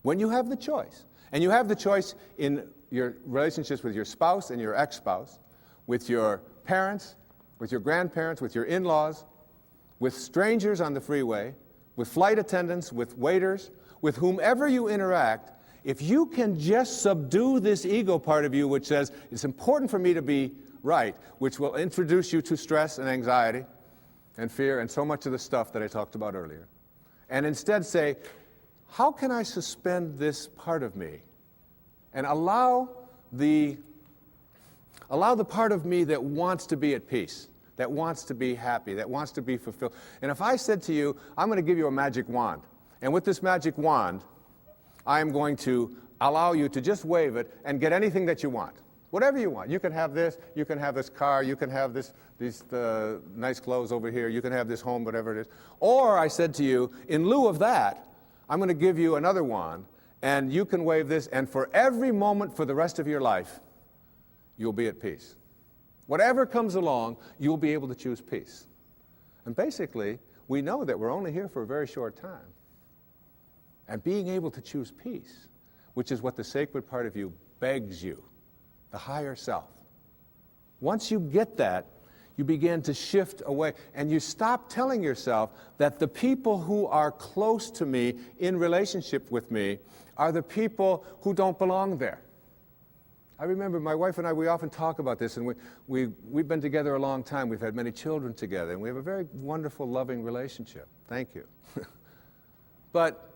When you have the choice. And you have the choice in your relationships with your spouse and your ex-spouse, with your parents, with your grandparents, with your in-laws, with strangers on the freeway, with flight attendants, with waiters, with whomever you interact. If you can just subdue this ego part of you which says, it's important for me to be right, which will introduce you to stress and anxiety and fear and so much of the stuff that I talked about earlier, and instead say, how can I suspend this part of me and allow the part of me that wants to be at peace, that wants to be happy, that wants to be fulfilled. And if I said to you, I'm going to give you a magic wand, and with this magic wand, I am going to allow you to just wave it and get anything that you want. Whatever you want. You can have this car, you can have these nice clothes over here, you can have this home, whatever it is. Or I said to you, in lieu of that, I'm going to give you another wand, and you can wave this, and for every moment for the rest of your life, you'll be at peace. Whatever comes along, you'll be able to choose peace. And basically, we know that we're only here for a very short time. And being able to choose peace, which is what the sacred part of you begs you, the higher self. Once you get that, you begin to shift away, and you stop telling yourself that the people who are close to me, in relationship with me, are the people who don't belong there. I remember my wife and I, we often talk about this, and we've been together a long time. We've had many children together, and we have a very wonderful, loving relationship. Thank you. But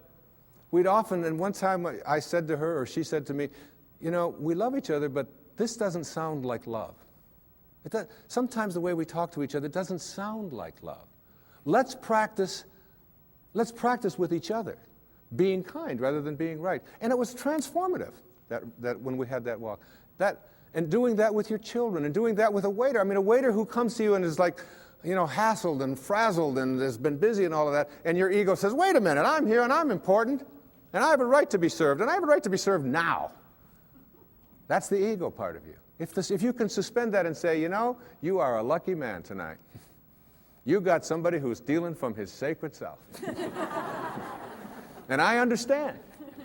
we'd often, and one time I said to her, or she said to me, you know, we love each other, but this doesn't sound like love. Sometimes the way we talk to each other doesn't sound like love. Let's practice with each other, being kind rather than being right. And it was transformative that when we had that walk. And doing that with your children, and doing that with a waiter. I mean, a waiter who comes to you and is like, you know, hassled and frazzled and has been busy and all of that, and your ego says, wait a minute, I'm here and I'm important, and I have a right to be served, and I have a right to be served now. That's the ego part of you. If you can suspend that and say, you know, you are a lucky man tonight. You got somebody who's dealing from his sacred self. And I understand.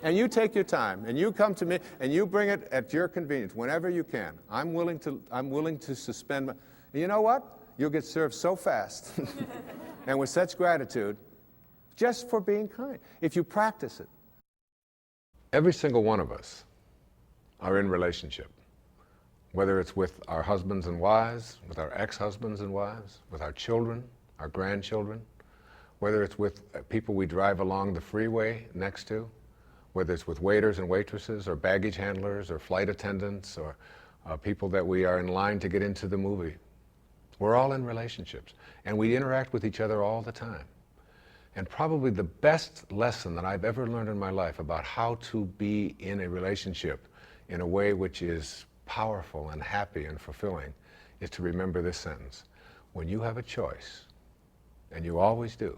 And you take your time, and you come to me, and you bring it at your convenience, whenever you can. I'm willing to suspend my... And you know what? You'll get served so fast and with such gratitude just for being kind, if you practice it. Every single one of us are in relationship, whether it's with our husbands and wives, with our ex-husbands and wives, with our children, our grandchildren, whether it's with people we drive along the freeway next to, whether it's with waiters and waitresses or baggage handlers or flight attendants or people that we are in line to get into the movie. We're all in relationships, and we interact with each other all the time. And probably the best lesson that I've ever learned in my life about how to be in a relationship in a way which is powerful and happy and fulfilling is to remember this sentence. When you have a choice, and you always do,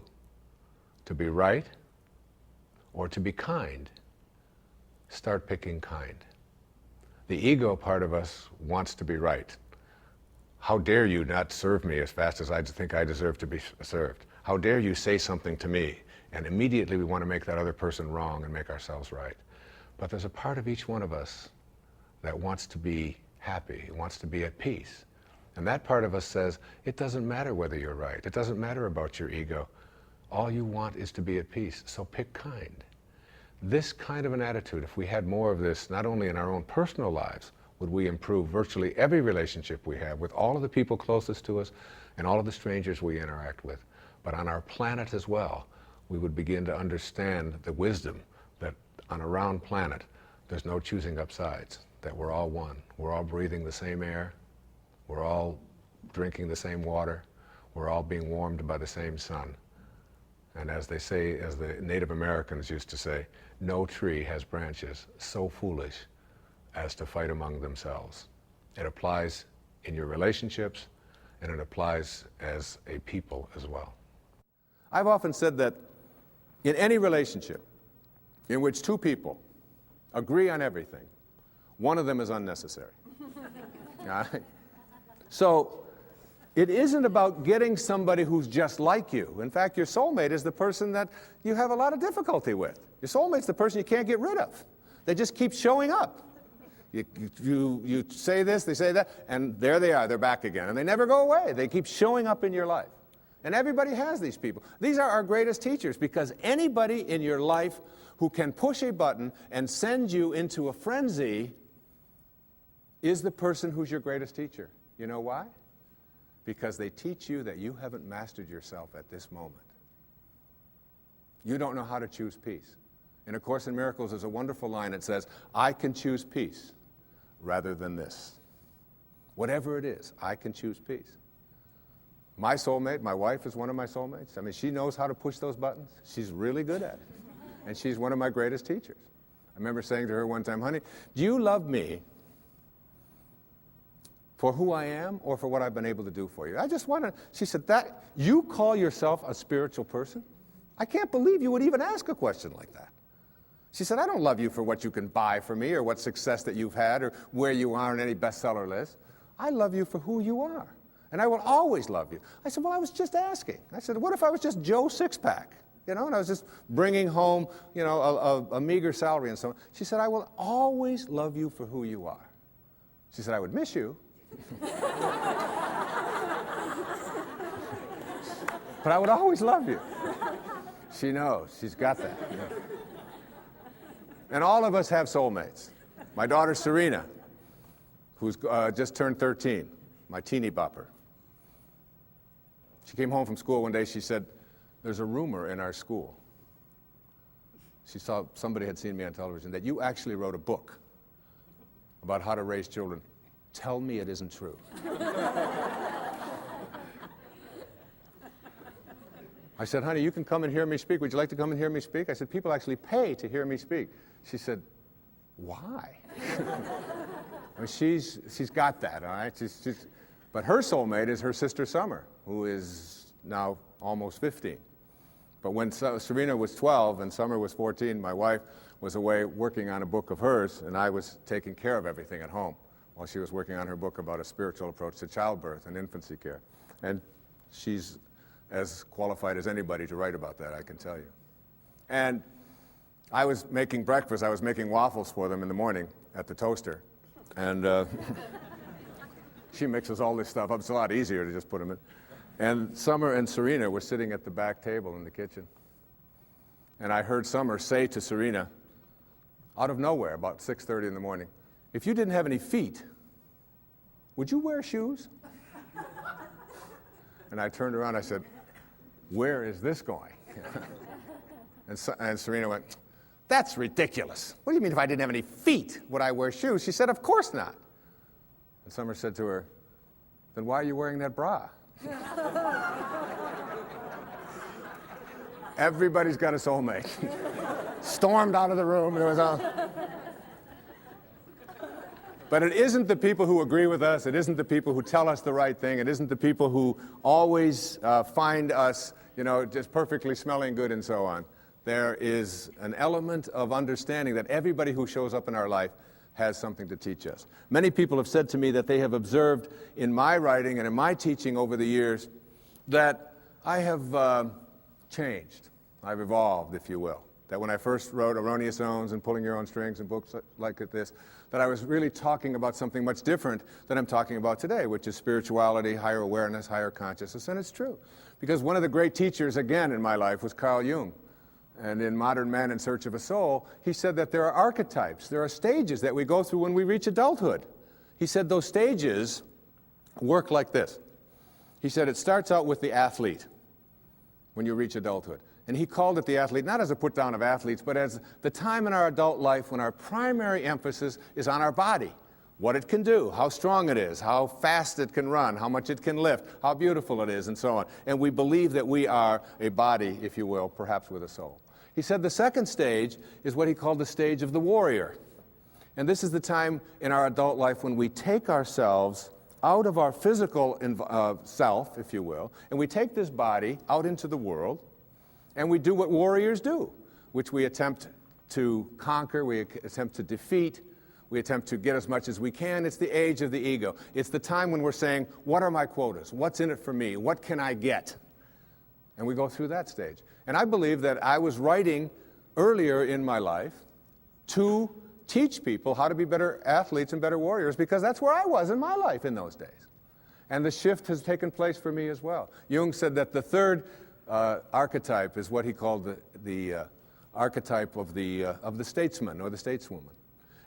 to be right or to be kind, start picking kind. The ego part of us wants to be right. How dare you not serve me as fast as I think I deserve to be served? How dare you say something to me? And immediately we want to make that other person wrong and make ourselves right. But there's a part of each one of us that wants to be happy, wants to be at peace. And that part of us says, it doesn't matter whether you're right. It doesn't matter about your ego. All you want is to be at peace, so pick kind. This kind of an attitude, if we had more of this, not only in our own personal lives, would we improve virtually every relationship we have with all of the people closest to us and all of the strangers we interact with. But on our planet as well, we would begin to understand the wisdom that on a round planet, there's no choosing up sides, that we're all one. We're all breathing the same air. We're all drinking the same water. We're all being warmed by the same sun. And as they say, as the Native Americans used to say, no tree has branches so foolish as to fight among themselves. It applies in your relationships, and it applies as a people as well. I've often said that in any relationship in which two people agree on everything, one of them is unnecessary. All right? So it isn't about getting somebody who's just like you. In fact, your soulmate is the person that you have a lot of difficulty with. Your soulmate's the person you can't get rid of. They just keep showing up. You say this, they say that, and there they are, they're back again. And they never go away. They keep showing up in your life. And everybody has these people. These are our greatest teachers, because anybody in your life who can push a button and send you into a frenzy is the person who's your greatest teacher. You know why? Because they teach you that you haven't mastered yourself at this moment. You don't know how to choose peace. In A Course in Miracles, there's a wonderful line that says, I can choose peace rather than this. Whatever it is, I can choose peace. My soulmate, my wife, is one of my soulmates. I mean, she knows how to push those buttons. She's really good at it. And she's one of my greatest teachers. I remember saying to her one time, honey, do you love me for who I am or for what I've been able to do for you? I just want to, she said, that you call yourself a spiritual person? I can't believe you would even ask a question like that. She said, I don't love you for what you can buy for me or what success that you've had or where you are on any bestseller list. I love you for who you are, and I will always love you. I said, well, I was just asking. I said, what if I was just Joe Sixpack, you know, and I was just bringing home, you know, a meager salary and so on. She said, I will always love you for who you are. She said, I would miss you. But I would always love you. She knows. She's got that. You know. And all of us have soulmates. My daughter Serena, who's just turned 13, my teeny bopper. She came home from school one day. She said, there's a rumor in our school she saw somebody had seen me on television, that you actually wrote a book about how to raise children. Tell me it isn't true. I said, honey, you can come and hear me speak. Would you like to come and hear me speak? I said, people actually pay to hear me speak. She said, why? I mean, she's got that, all right? But her soulmate is her sister Summer, who is now almost 15. But when Serena was 12 and Summer was 14, my wife was away working on a book of hers, and I was taking care of everything at home while she was working on her book about a spiritual approach to childbirth and infancy care. And she's as qualified as anybody to write about that, I can tell you. And I was making breakfast. I was making waffles for them in the morning at the toaster. And she mixes all this stuff up. It's a lot easier to just put them in. And Summer and Serena were sitting at the back table in the kitchen. And I heard Summer say to Serena, out of nowhere, about 6:30 in the morning, if you didn't have any feet, would you wear shoes? And I turned around, I said, where is this going? And Serena went, that's ridiculous. What do you mean if I didn't have any feet, would I wear shoes? She said, of course not. And Summer said to her, then why are you wearing that bra? Everybody's got a soulmate. Stormed out of the room, and it was all... But it isn't the people who agree with us, it isn't the people who tell us the right thing, it isn't the people who always find us, just perfectly smelling good and so on. There is an element of understanding that everybody who shows up in our life has something to teach us. Many people have said to me that they have observed in my writing and in my teaching over the years that I have changed. I've evolved, if you will. That when I first wrote Erroneous Zones and Pulling Your Own Strings and books like this, that I was really talking about something much different than I'm talking about today, which is spirituality, higher awareness, higher consciousness, and it's true. Because one of the great teachers, again, in my life was Carl Jung. And in Modern Man in Search of a Soul, he said that there are archetypes, there are stages that we go through when we reach adulthood. He said those stages work like this. He said it starts out with the athlete when you reach adulthood. And he called it the athlete, not as a put down of athletes, but as the time in our adult life when our primary emphasis is on our body. What it can do, how strong it is, how fast it can run, how much it can lift, how beautiful it is, and so on. And we believe that we are a body, if you will, perhaps with a soul. He said the second stage is what he called the stage of the warrior. And this is the time in our adult life when we take ourselves out of our physical self, if you will, and we take this body out into the world, and we do what warriors do, which we attempt to conquer, we attempt to defeat, we attempt to get as much as we can. It's the age of the ego. It's the time when we're saying, what are my quotas? What's in it for me? What can I get? And we go through that stage. And I believe that I was writing earlier in my life to teach people how to be better athletes and better warriors, because that's where I was in my life in those days. And the shift has taken place for me as well. Jung said that the third archetype is what he called the archetype of the statesman or the stateswoman.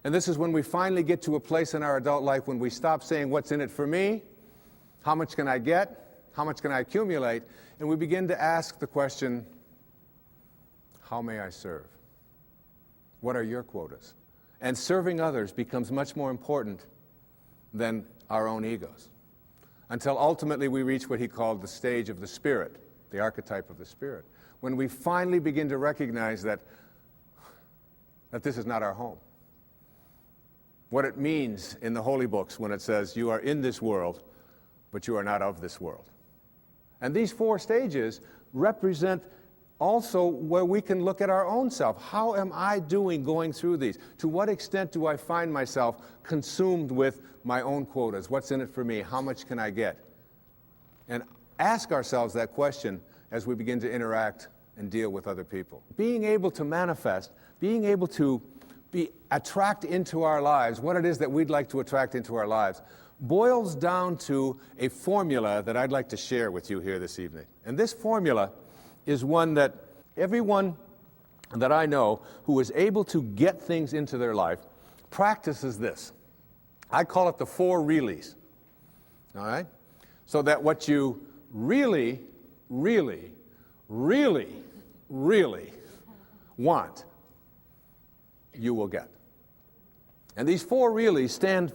And this is when we finally get to a place in our adult life when we stop saying, what's in it for me? How much can I get? How much can I accumulate? And we begin to ask the question, how may I serve? What are your quotas? And serving others becomes much more important than our own egos, until ultimately we reach what he called the stage of the spirit, the archetype of the spirit, when we finally begin to recognize that this is not our home. What it means in the holy books when it says, you are in this world, but you are not of this world. And these four stages represent also where we can look at our own self. How am I doing going through these? To what extent do I find myself consumed with my own quotas? What's in it for me? How much can I get? And ask ourselves that question as we begin to interact and deal with other people. Being able to manifest, being able to attract into our lives what it is that we'd like to attract into our lives boils down to a formula that I'd like to share with you here this evening. And this formula is one that everyone that I know who is able to get things into their life practices this. I call it the 4 reallys. All right? So that what you really, really, really, really want you will get. And these four really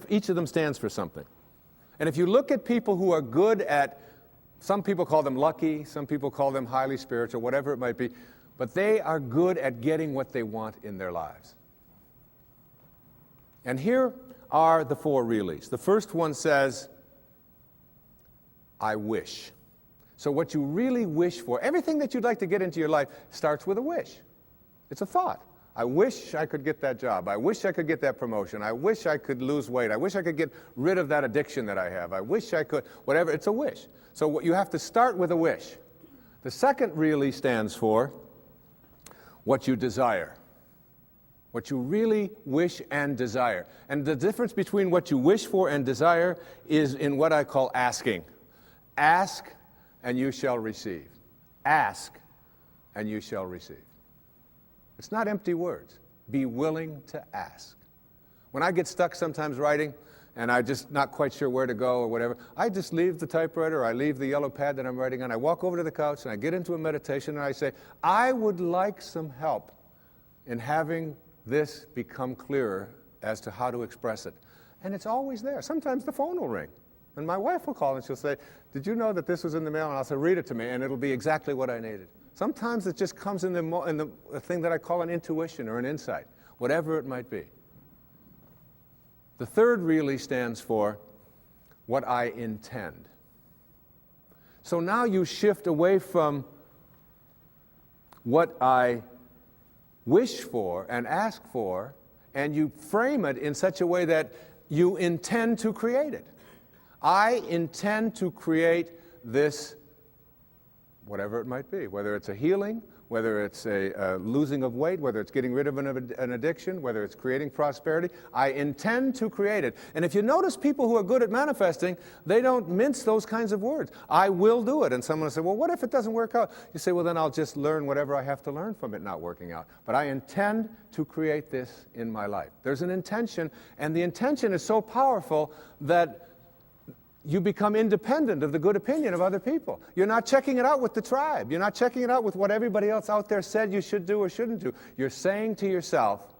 each of them stands for something. And if you look at people who are good at, some people call them lucky, some people call them highly spiritual, whatever it might be, but they are good at getting what they want in their lives. And here are the four reallys. The first one says, I wish. So what you really wish for, everything that you'd like to get into your life starts with a wish. It's a thought. I wish I could get that job. I wish I could get that promotion. I wish I could lose weight. I wish I could get rid of that addiction that I have. I wish I could, whatever. It's a wish. So what you have to start with a wish. The second really stands for what you desire. What you really wish and desire. And the difference between what you wish for and desire is in what I call asking. Ask and you shall receive. Ask and you shall receive. It's not empty words. Be willing to ask. When I get stuck sometimes writing and I'm just not quite sure where to go or whatever, I just leave the typewriter, I leave the yellow pad that I'm writing on, I walk over to the couch and I get into a meditation and I say, I would like some help in having this become clearer as to how to express it. And it's always there. Sometimes the phone will ring. And my wife will call and she'll say, did you know that this was in the mail? And I'll say, read it to me, and it'll be exactly what I needed. Sometimes it just comes in the thing that I call an intuition or an insight, whatever it might be. The third really stands for what I intend. So now you shift away from what I wish for and ask for, and you frame it in such a way that you intend to create it. I intend to create this, whatever it might be, whether it's a healing, whether it's a losing of weight, whether it's getting rid of an addiction, whether it's creating prosperity. I intend to create it. And if you notice people who are good at manifesting, they don't mince those kinds of words. I will do it. And someone will say, well, what if it doesn't work out? You say, well, then I'll just learn whatever I have to learn from it not working out. But I intend to create this in my life. There's an intention, and the intention is so powerful that you become independent of the good opinion of other people. You're not checking it out with the tribe. You're not checking it out with what everybody else out there said you should do or shouldn't do. You're saying to yourself,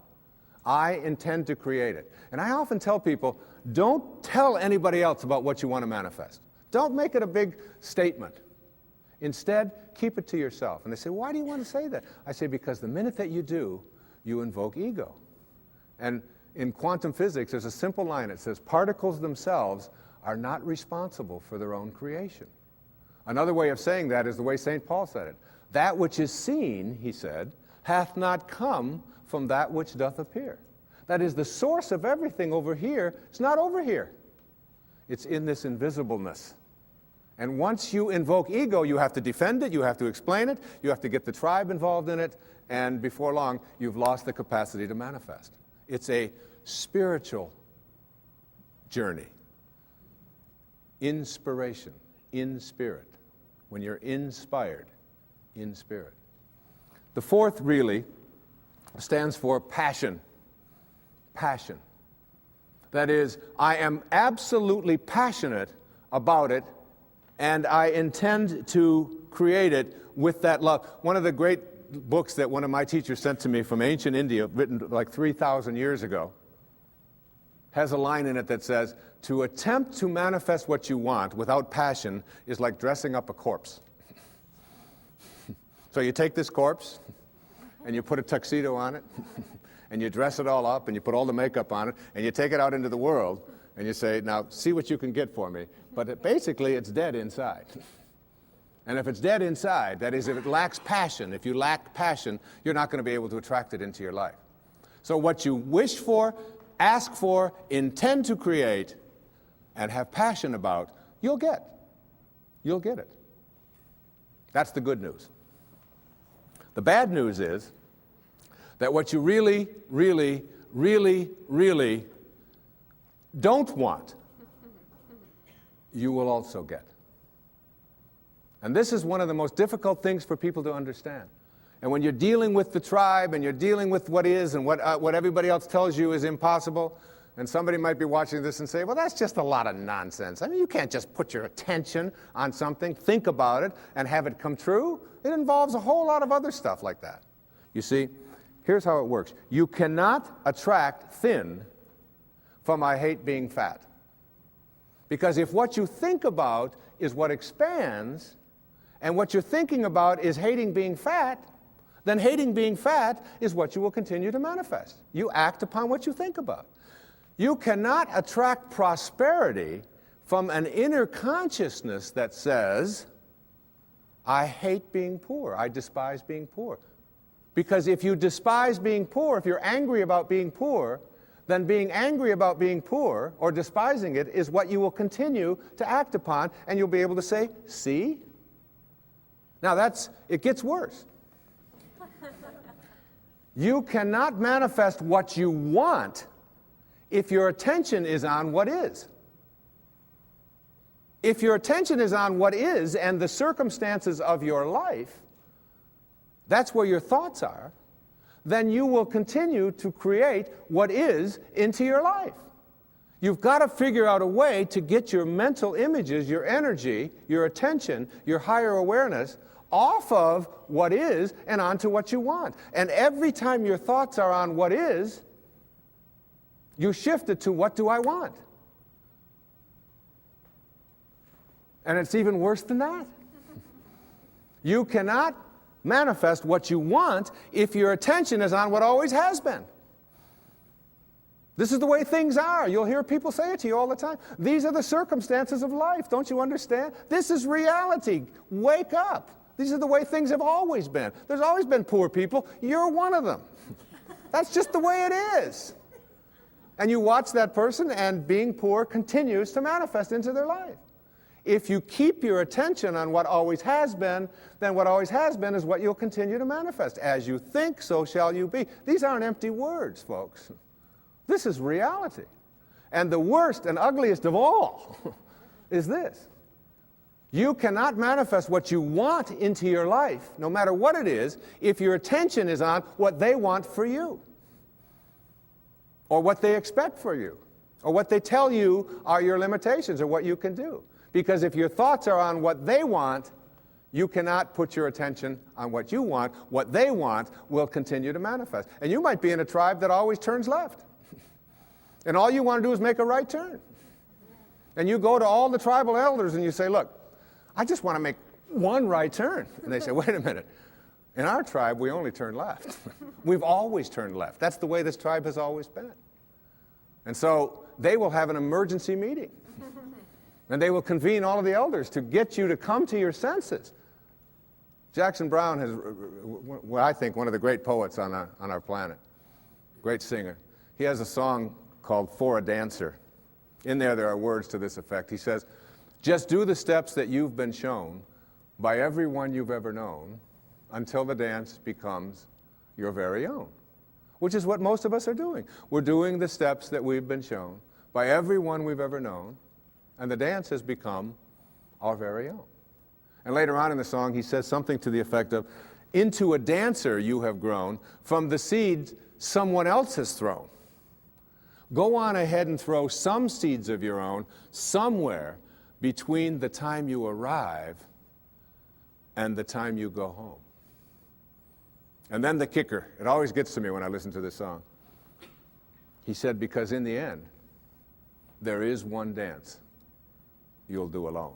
I intend to create it. And I often tell people, don't tell anybody else about what you want to manifest. Don't make it a big statement. Instead, keep it to yourself. And they say, why do you want to say that? I say, because the minute that you do, you invoke ego. And in quantum physics, there's a simple line. It says, particles themselves are not responsible for their own creation. Another way of saying that is the way St. Paul said it. That which is seen, he said, hath not come from that which doth appear. That is, the source of everything over here, it's not over here. It's in this invisibleness. And once you invoke ego, you have to defend it, you have to explain it, you have to get the tribe involved in it, and before long, you've lost the capacity to manifest. It's a spiritual journey. Inspiration, in spirit. When you're inspired, in spirit. The fourth really stands for passion. Passion. That is, I am absolutely passionate about it, and I intend to create it with that love. One of the great books that one of my teachers sent to me from ancient India, written like 3,000 years ago, has a line in it that says, to attempt to manifest what you want without passion is like dressing up a corpse. So you take this corpse, and you put a tuxedo on it, and you dress it all up, and you put all the makeup on it, and you take it out into the world, and you say, now see what you can get for me. But basically, it's dead inside. And if it's dead inside, that is, if it lacks passion, if you lack passion, you're not going to be able to attract it into your life. So what you wish for, ask for, intend to create, and have passion about, you'll get. You'll get it. That's the good news. The bad news is that what you really, really, really, really don't want, you will also get. And this is one of the most difficult things for people to understand. And when you're dealing with the tribe and you're dealing with what is and what everybody else tells you is impossible, and somebody might be watching this and say, well, that's just a lot of nonsense. I mean, you can't just put your attention on something, think about it, and have it come true. It involves a whole lot of other stuff like that. You see, Here's how it works. You cannot attract thin from I hate being fat. Because if what you think about is what expands, and what you're thinking about is hating being fat, then hating being fat is what you will continue to manifest. You act upon what you think about. You cannot attract prosperity from an inner consciousness that says, I hate being poor, I despise being poor. Because if you despise being poor, if you're angry about being poor, then being angry about being poor or despising it is what you will continue to act upon, and you'll be able to say, see? Now it gets worse. You cannot manifest what you want if your attention is on what is. If your attention is on what is and the circumstances of your life, that's where your thoughts are, then you will continue to create what is into your life. You've got to figure out a way to get your mental images, your energy, your attention, your higher awareness off of what is and onto what you want. And every time your thoughts are on what is, you shift it to what do I want? And it's even worse than that. You cannot manifest what you want if your attention is on what always has been. This is the way things are. You'll hear people say it to you all the time. These are the circumstances of life. Don't you understand? This is reality. Wake up. These are the way things have always been. There's always been poor people. You're one of them. That's just the way it is. And you watch that person, and being poor continues to manifest into their life. If you keep your attention on what always has been, then what always has been is what you'll continue to manifest. As you think, so shall you be. These aren't empty words, folks. This is reality. And the worst and ugliest of all is this. You cannot manifest what you want into your life, no matter what it is, if your attention is on what they want for you, or what they expect for you, or what they tell you are your limitations or what you can do. Because if your thoughts are on what they want, you cannot put your attention on what you want. What they want will continue to manifest. And you might be in a tribe that always turns left. And all you want to do is make a right turn. And you go to all the tribal elders and you say, look, I just want to make one right turn. And they say, wait a minute. In our tribe, we only turn left. We've always turned left. That's the way this tribe has always been. And so they will have an emergency meeting. And they will convene all of the elders to get you to come to your senses. Jackson Browne is, what I think, one of the great poets on our planet. Great singer. He has a song called For a Dancer. In there are words to this effect. He says, just do the steps that you've been shown by everyone you've ever known until the dance becomes your very own. Which is what most of us are doing. We're doing the steps that we've been shown by everyone we've ever known, and the dance has become our very own. And later on in the song, he says something to the effect of, into a dancer you have grown from the seeds someone else has thrown. Go on ahead and throw some seeds of your own somewhere between the time you arrive and the time you go home. And then the kicker, it always gets to me when I listen to this song. He said, because in the end, there is one dance you'll do alone.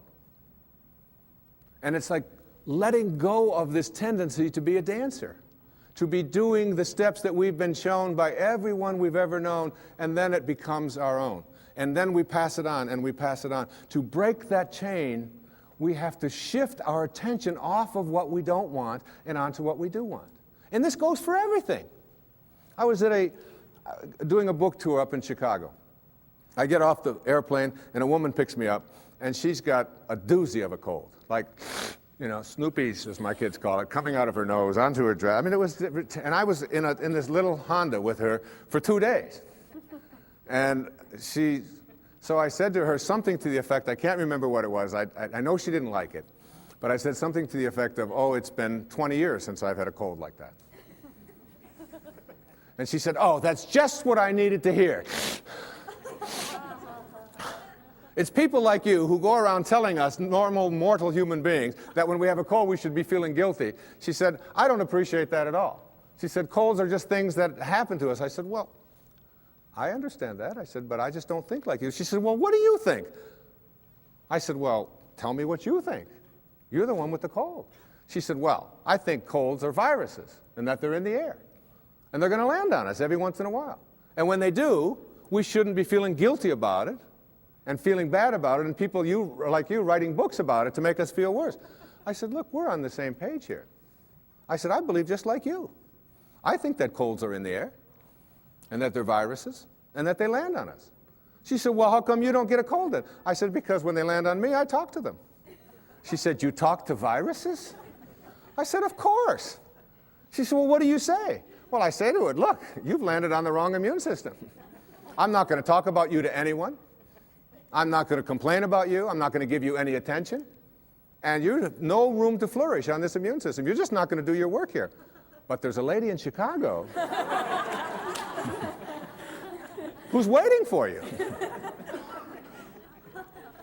And it's like letting go of this tendency to be a dancer, to be doing the steps that we've been shown by everyone we've ever known, and then it becomes our own. And then we pass it on, and we pass it on. To break that chain, we have to shift our attention off of what we don't want and onto what we do want. And this goes for everything. I was at doing a book tour up in Chicago. I get off the airplane, and a woman picks me up, and she's got a doozy of a cold, like, Snoopy's, as my kids call it, coming out of her nose, onto her dress. I mean, and I was in this little Honda with her for 2 days. And so I said to her something to the effect, I can't remember what it was, I know she didn't like it, but I said something to the effect of, oh, it's been 20 years since I've had a cold like that. And she said, oh, that's just what I needed to hear. It's people like you who go around telling us, normal, mortal human beings, that when we have a cold, we should be feeling guilty. She said, I don't appreciate that at all. She said, colds are just things that happen to us. I said, well, I understand that. I said, but I just don't think like you. She said, well, what do you think? I said, well, tell me what you think. You're the one with the cold. She said, well, I think colds are viruses and that they're in the air. And they're going to land on us every once in a while. And when they do, we shouldn't be feeling guilty about it and feeling bad about it, and people like you writing books about it to make us feel worse. I said, look, we're on the same page here. I said, I believe just like you. I think that colds are in the air and that they're viruses and that they land on us. She said, well, how come you don't get a cold then? I said, because when they land on me, I talk to them. She said, you talk to viruses? I said, of course. She said, well, what do you say? Well, I say to it, look, you've landed on the wrong immune system. I'm not going to talk about you to anyone. I'm not going to complain about you. I'm not going to give you any attention. And you have no room to flourish on this immune system. You're just not going to do your work here. But there's a lady in Chicago who's waiting for you.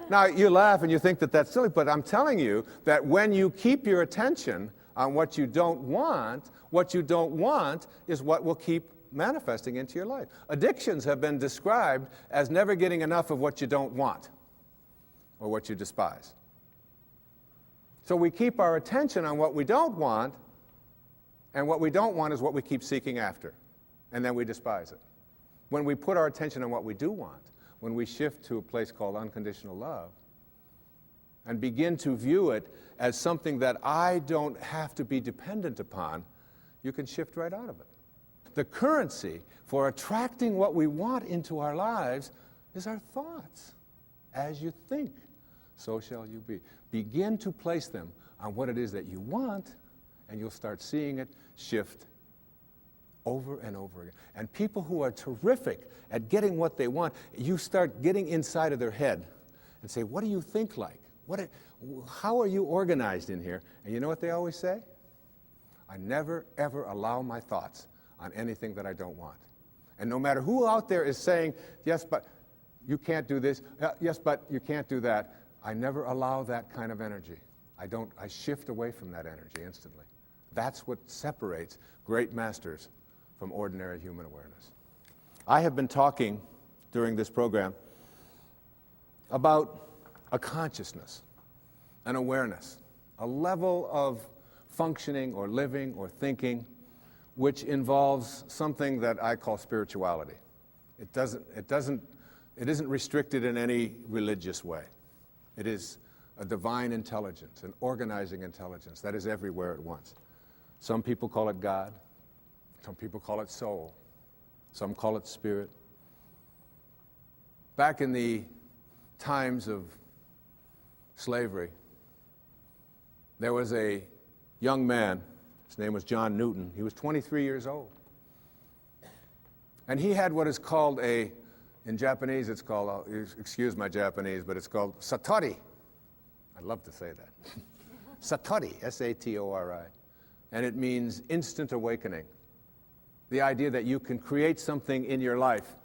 Now, you laugh and you think that that's silly, but I'm telling you that when you keep your attention on what you don't want is what will keep manifesting into your life. Addictions have been described as never getting enough of what you don't want or what you despise. So we keep our attention on what we don't want, and what we don't want is what we keep seeking after, and then we despise it. When we put our attention on what we do want, when we shift to a place called unconditional love and begin to view it as something that I don't have to be dependent upon, you can shift right out of it. The currency for attracting what we want into our lives is our thoughts. As you think, so shall you be. Begin to place them on what it is that you want, and you'll start seeing it shift over and over again. And people who are terrific at getting what they want, you start getting inside of their head and say, what do you think like? How are you organized in here? And you know what they always say? I never, ever allow my thoughts on anything that I don't want. And no matter who out there is saying, yes, but you can't do this, yes, but you can't do that, I never allow that kind of energy. I shift away from that energy instantly. That's what separates great masters from ordinary human awareness. I have been talking during this program about a consciousness, an awareness, a level of functioning or living or thinking which involves something that I call spirituality. It isn't restricted in any religious way. It is a divine intelligence, an organizing intelligence that is everywhere at once. Some people call it God. Some people call it soul. Some call it spirit. Back in the times of slavery, there was a young man. His name was John Newton. He was 23 years old. And he had what is called in Japanese, it's called, excuse my Japanese, but it's called satori. I love to say that. Satori, S-A-T-O-R-I. And it means instant awakening. The idea that you can create something in your life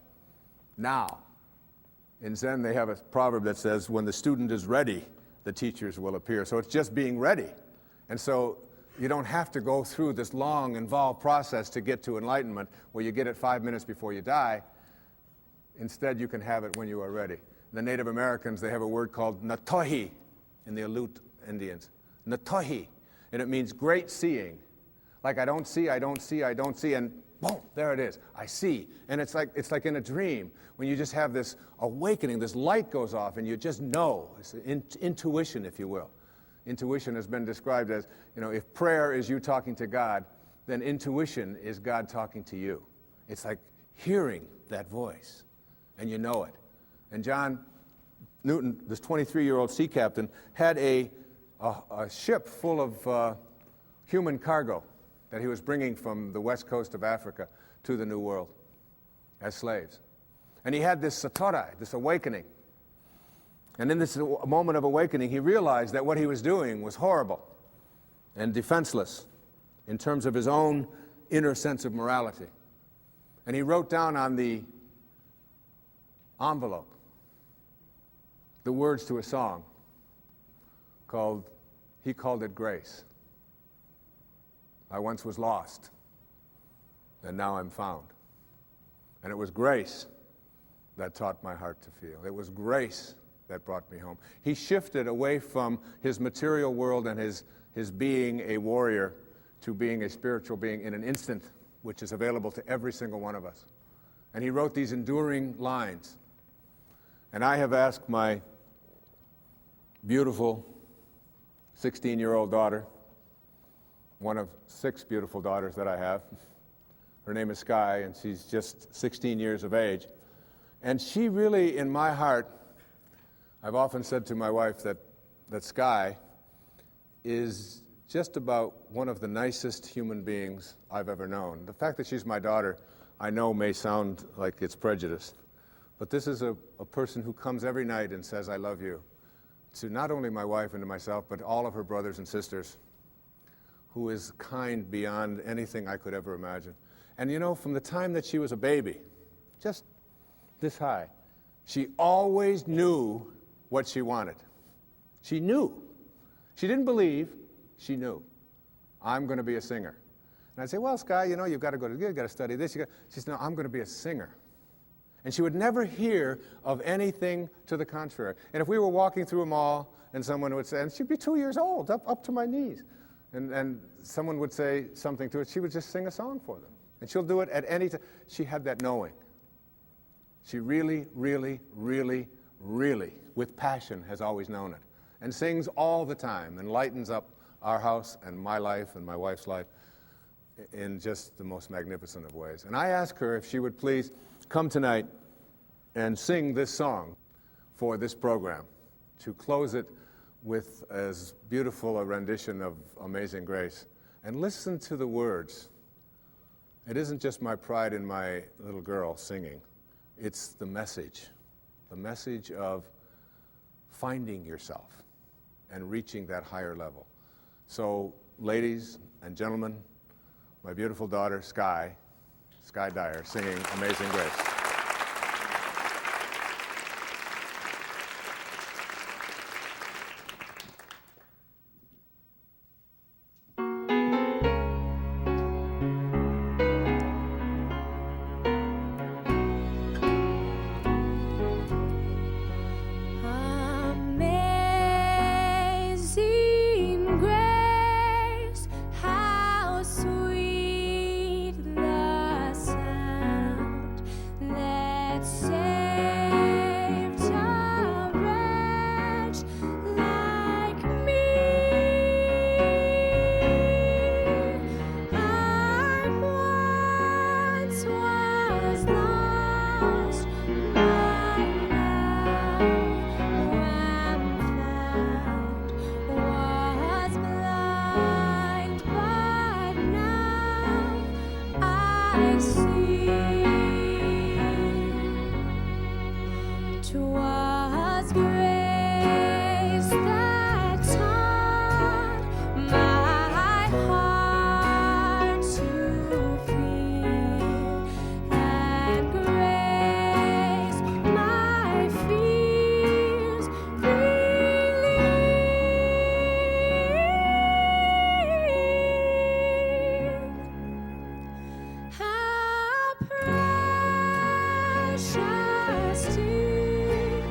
now. In Zen, they have a proverb that says, when the student is ready, the teachers will appear. So it's just being ready. And so you don't have to go through this long, involved process to get to enlightenment where you get it 5 minutes before you die. Instead, you can have it when you are ready. The Native Americans, they have a word called natohi in the Aleut Indians. Natohi. And it means great seeing. Like I don't see, and boom, there it is. I see. And it's like in a dream when you just have this awakening, this light goes off, and you just know. It's intuition, if you will. Intuition has been described as, if prayer is you talking to God, then intuition is God talking to you. It's like hearing that voice, and you know it. And John Newton, this 23-year-old sea captain, had a ship full of human cargo that he was bringing from the west coast of Africa to the New World as slaves. And he had this satori, this awakening. And in this moment of awakening, he realized that what he was doing was horrible and defenseless in terms of his own inner sense of morality. And he wrote down on the envelope the words to a song he called it Grace. I once was lost, and now I'm found. And it was grace that taught my heart to feel. It was grace that brought me home. He shifted away from his material world and his being a warrior to being a spiritual being in an instant, which is available to every single one of us. And he wrote these enduring lines. And I have asked my beautiful 16-year-old daughter, one of 6 beautiful daughters that I have. Her name is Sky, and she's just 16 years of age. And she really, in my heart, I've often said to my wife that Sky is just about one of the nicest human beings I've ever known. The fact that she's my daughter, I know may sound like it's prejudice, but this is a person who comes every night and says, I love you, to not only my wife and to myself, but all of her brothers and sisters, who is kind beyond anything I could ever imagine. And you know, from the time that she was a baby, just this high, she always knew what she wanted. She knew. She didn't believe, she knew. I'm going to be a singer. And I'd say, well, Sky, you know, you've got to study this. She said, no, I'm going to be a singer. And she would never hear of anything to the contrary. And if we were walking through a mall and someone would say, and she'd be 2 years old, up to my knees, and someone would say something to her, she would just sing a song for them. And she'll do it at any time. She had that knowing. She really, really, really, really, with passion, has always known it. And sings all the time and lightens up our house and my life and my wife's life in just the most magnificent of ways. And I asked her if she would please come tonight and sing this song for this program, to close it with as beautiful a rendition of Amazing Grace. And listen to the words. It isn't just my pride in my little girl singing. It's the message of finding yourself and reaching that higher level. So, ladies and gentlemen, my beautiful daughter, Sky Dyer, singing Amazing Grace. Amazing grace, how sweet the sound that saved a wretch like me. I once was lost, but now am found. Was blind, but now I see. 'Twas grace that taught my heart to feel, and grace my fears relieved. How precious 'tis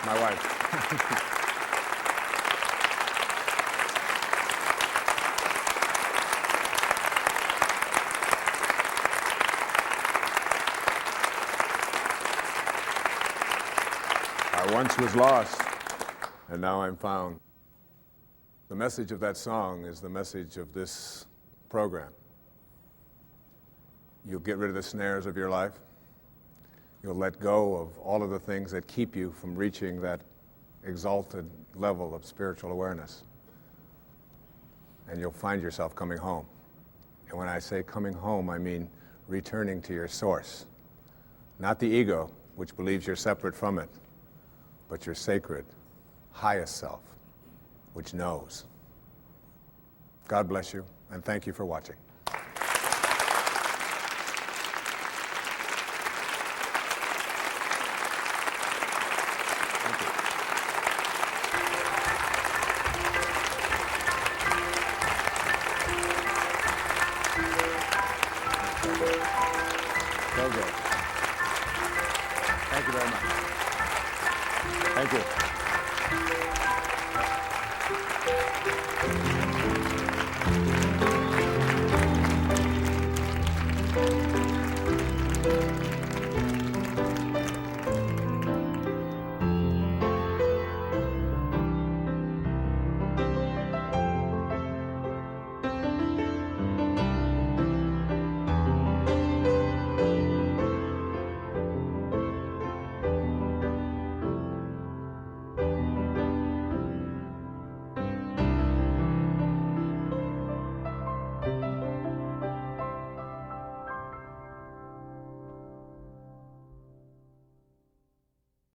my wife. I once was lost, and now I'm found. The message of that song is the message of this program. You'll get rid of the snares of your life. You'll let go of all of the things that keep you from reaching that exalted level of spiritual awareness. And you'll find yourself coming home. And when I say coming home, I mean returning to your source. Not the ego, which believes you're separate from it, but your sacred, highest self, which knows. God bless you, and thank you for watching. So good. Thank you very much. Thank you.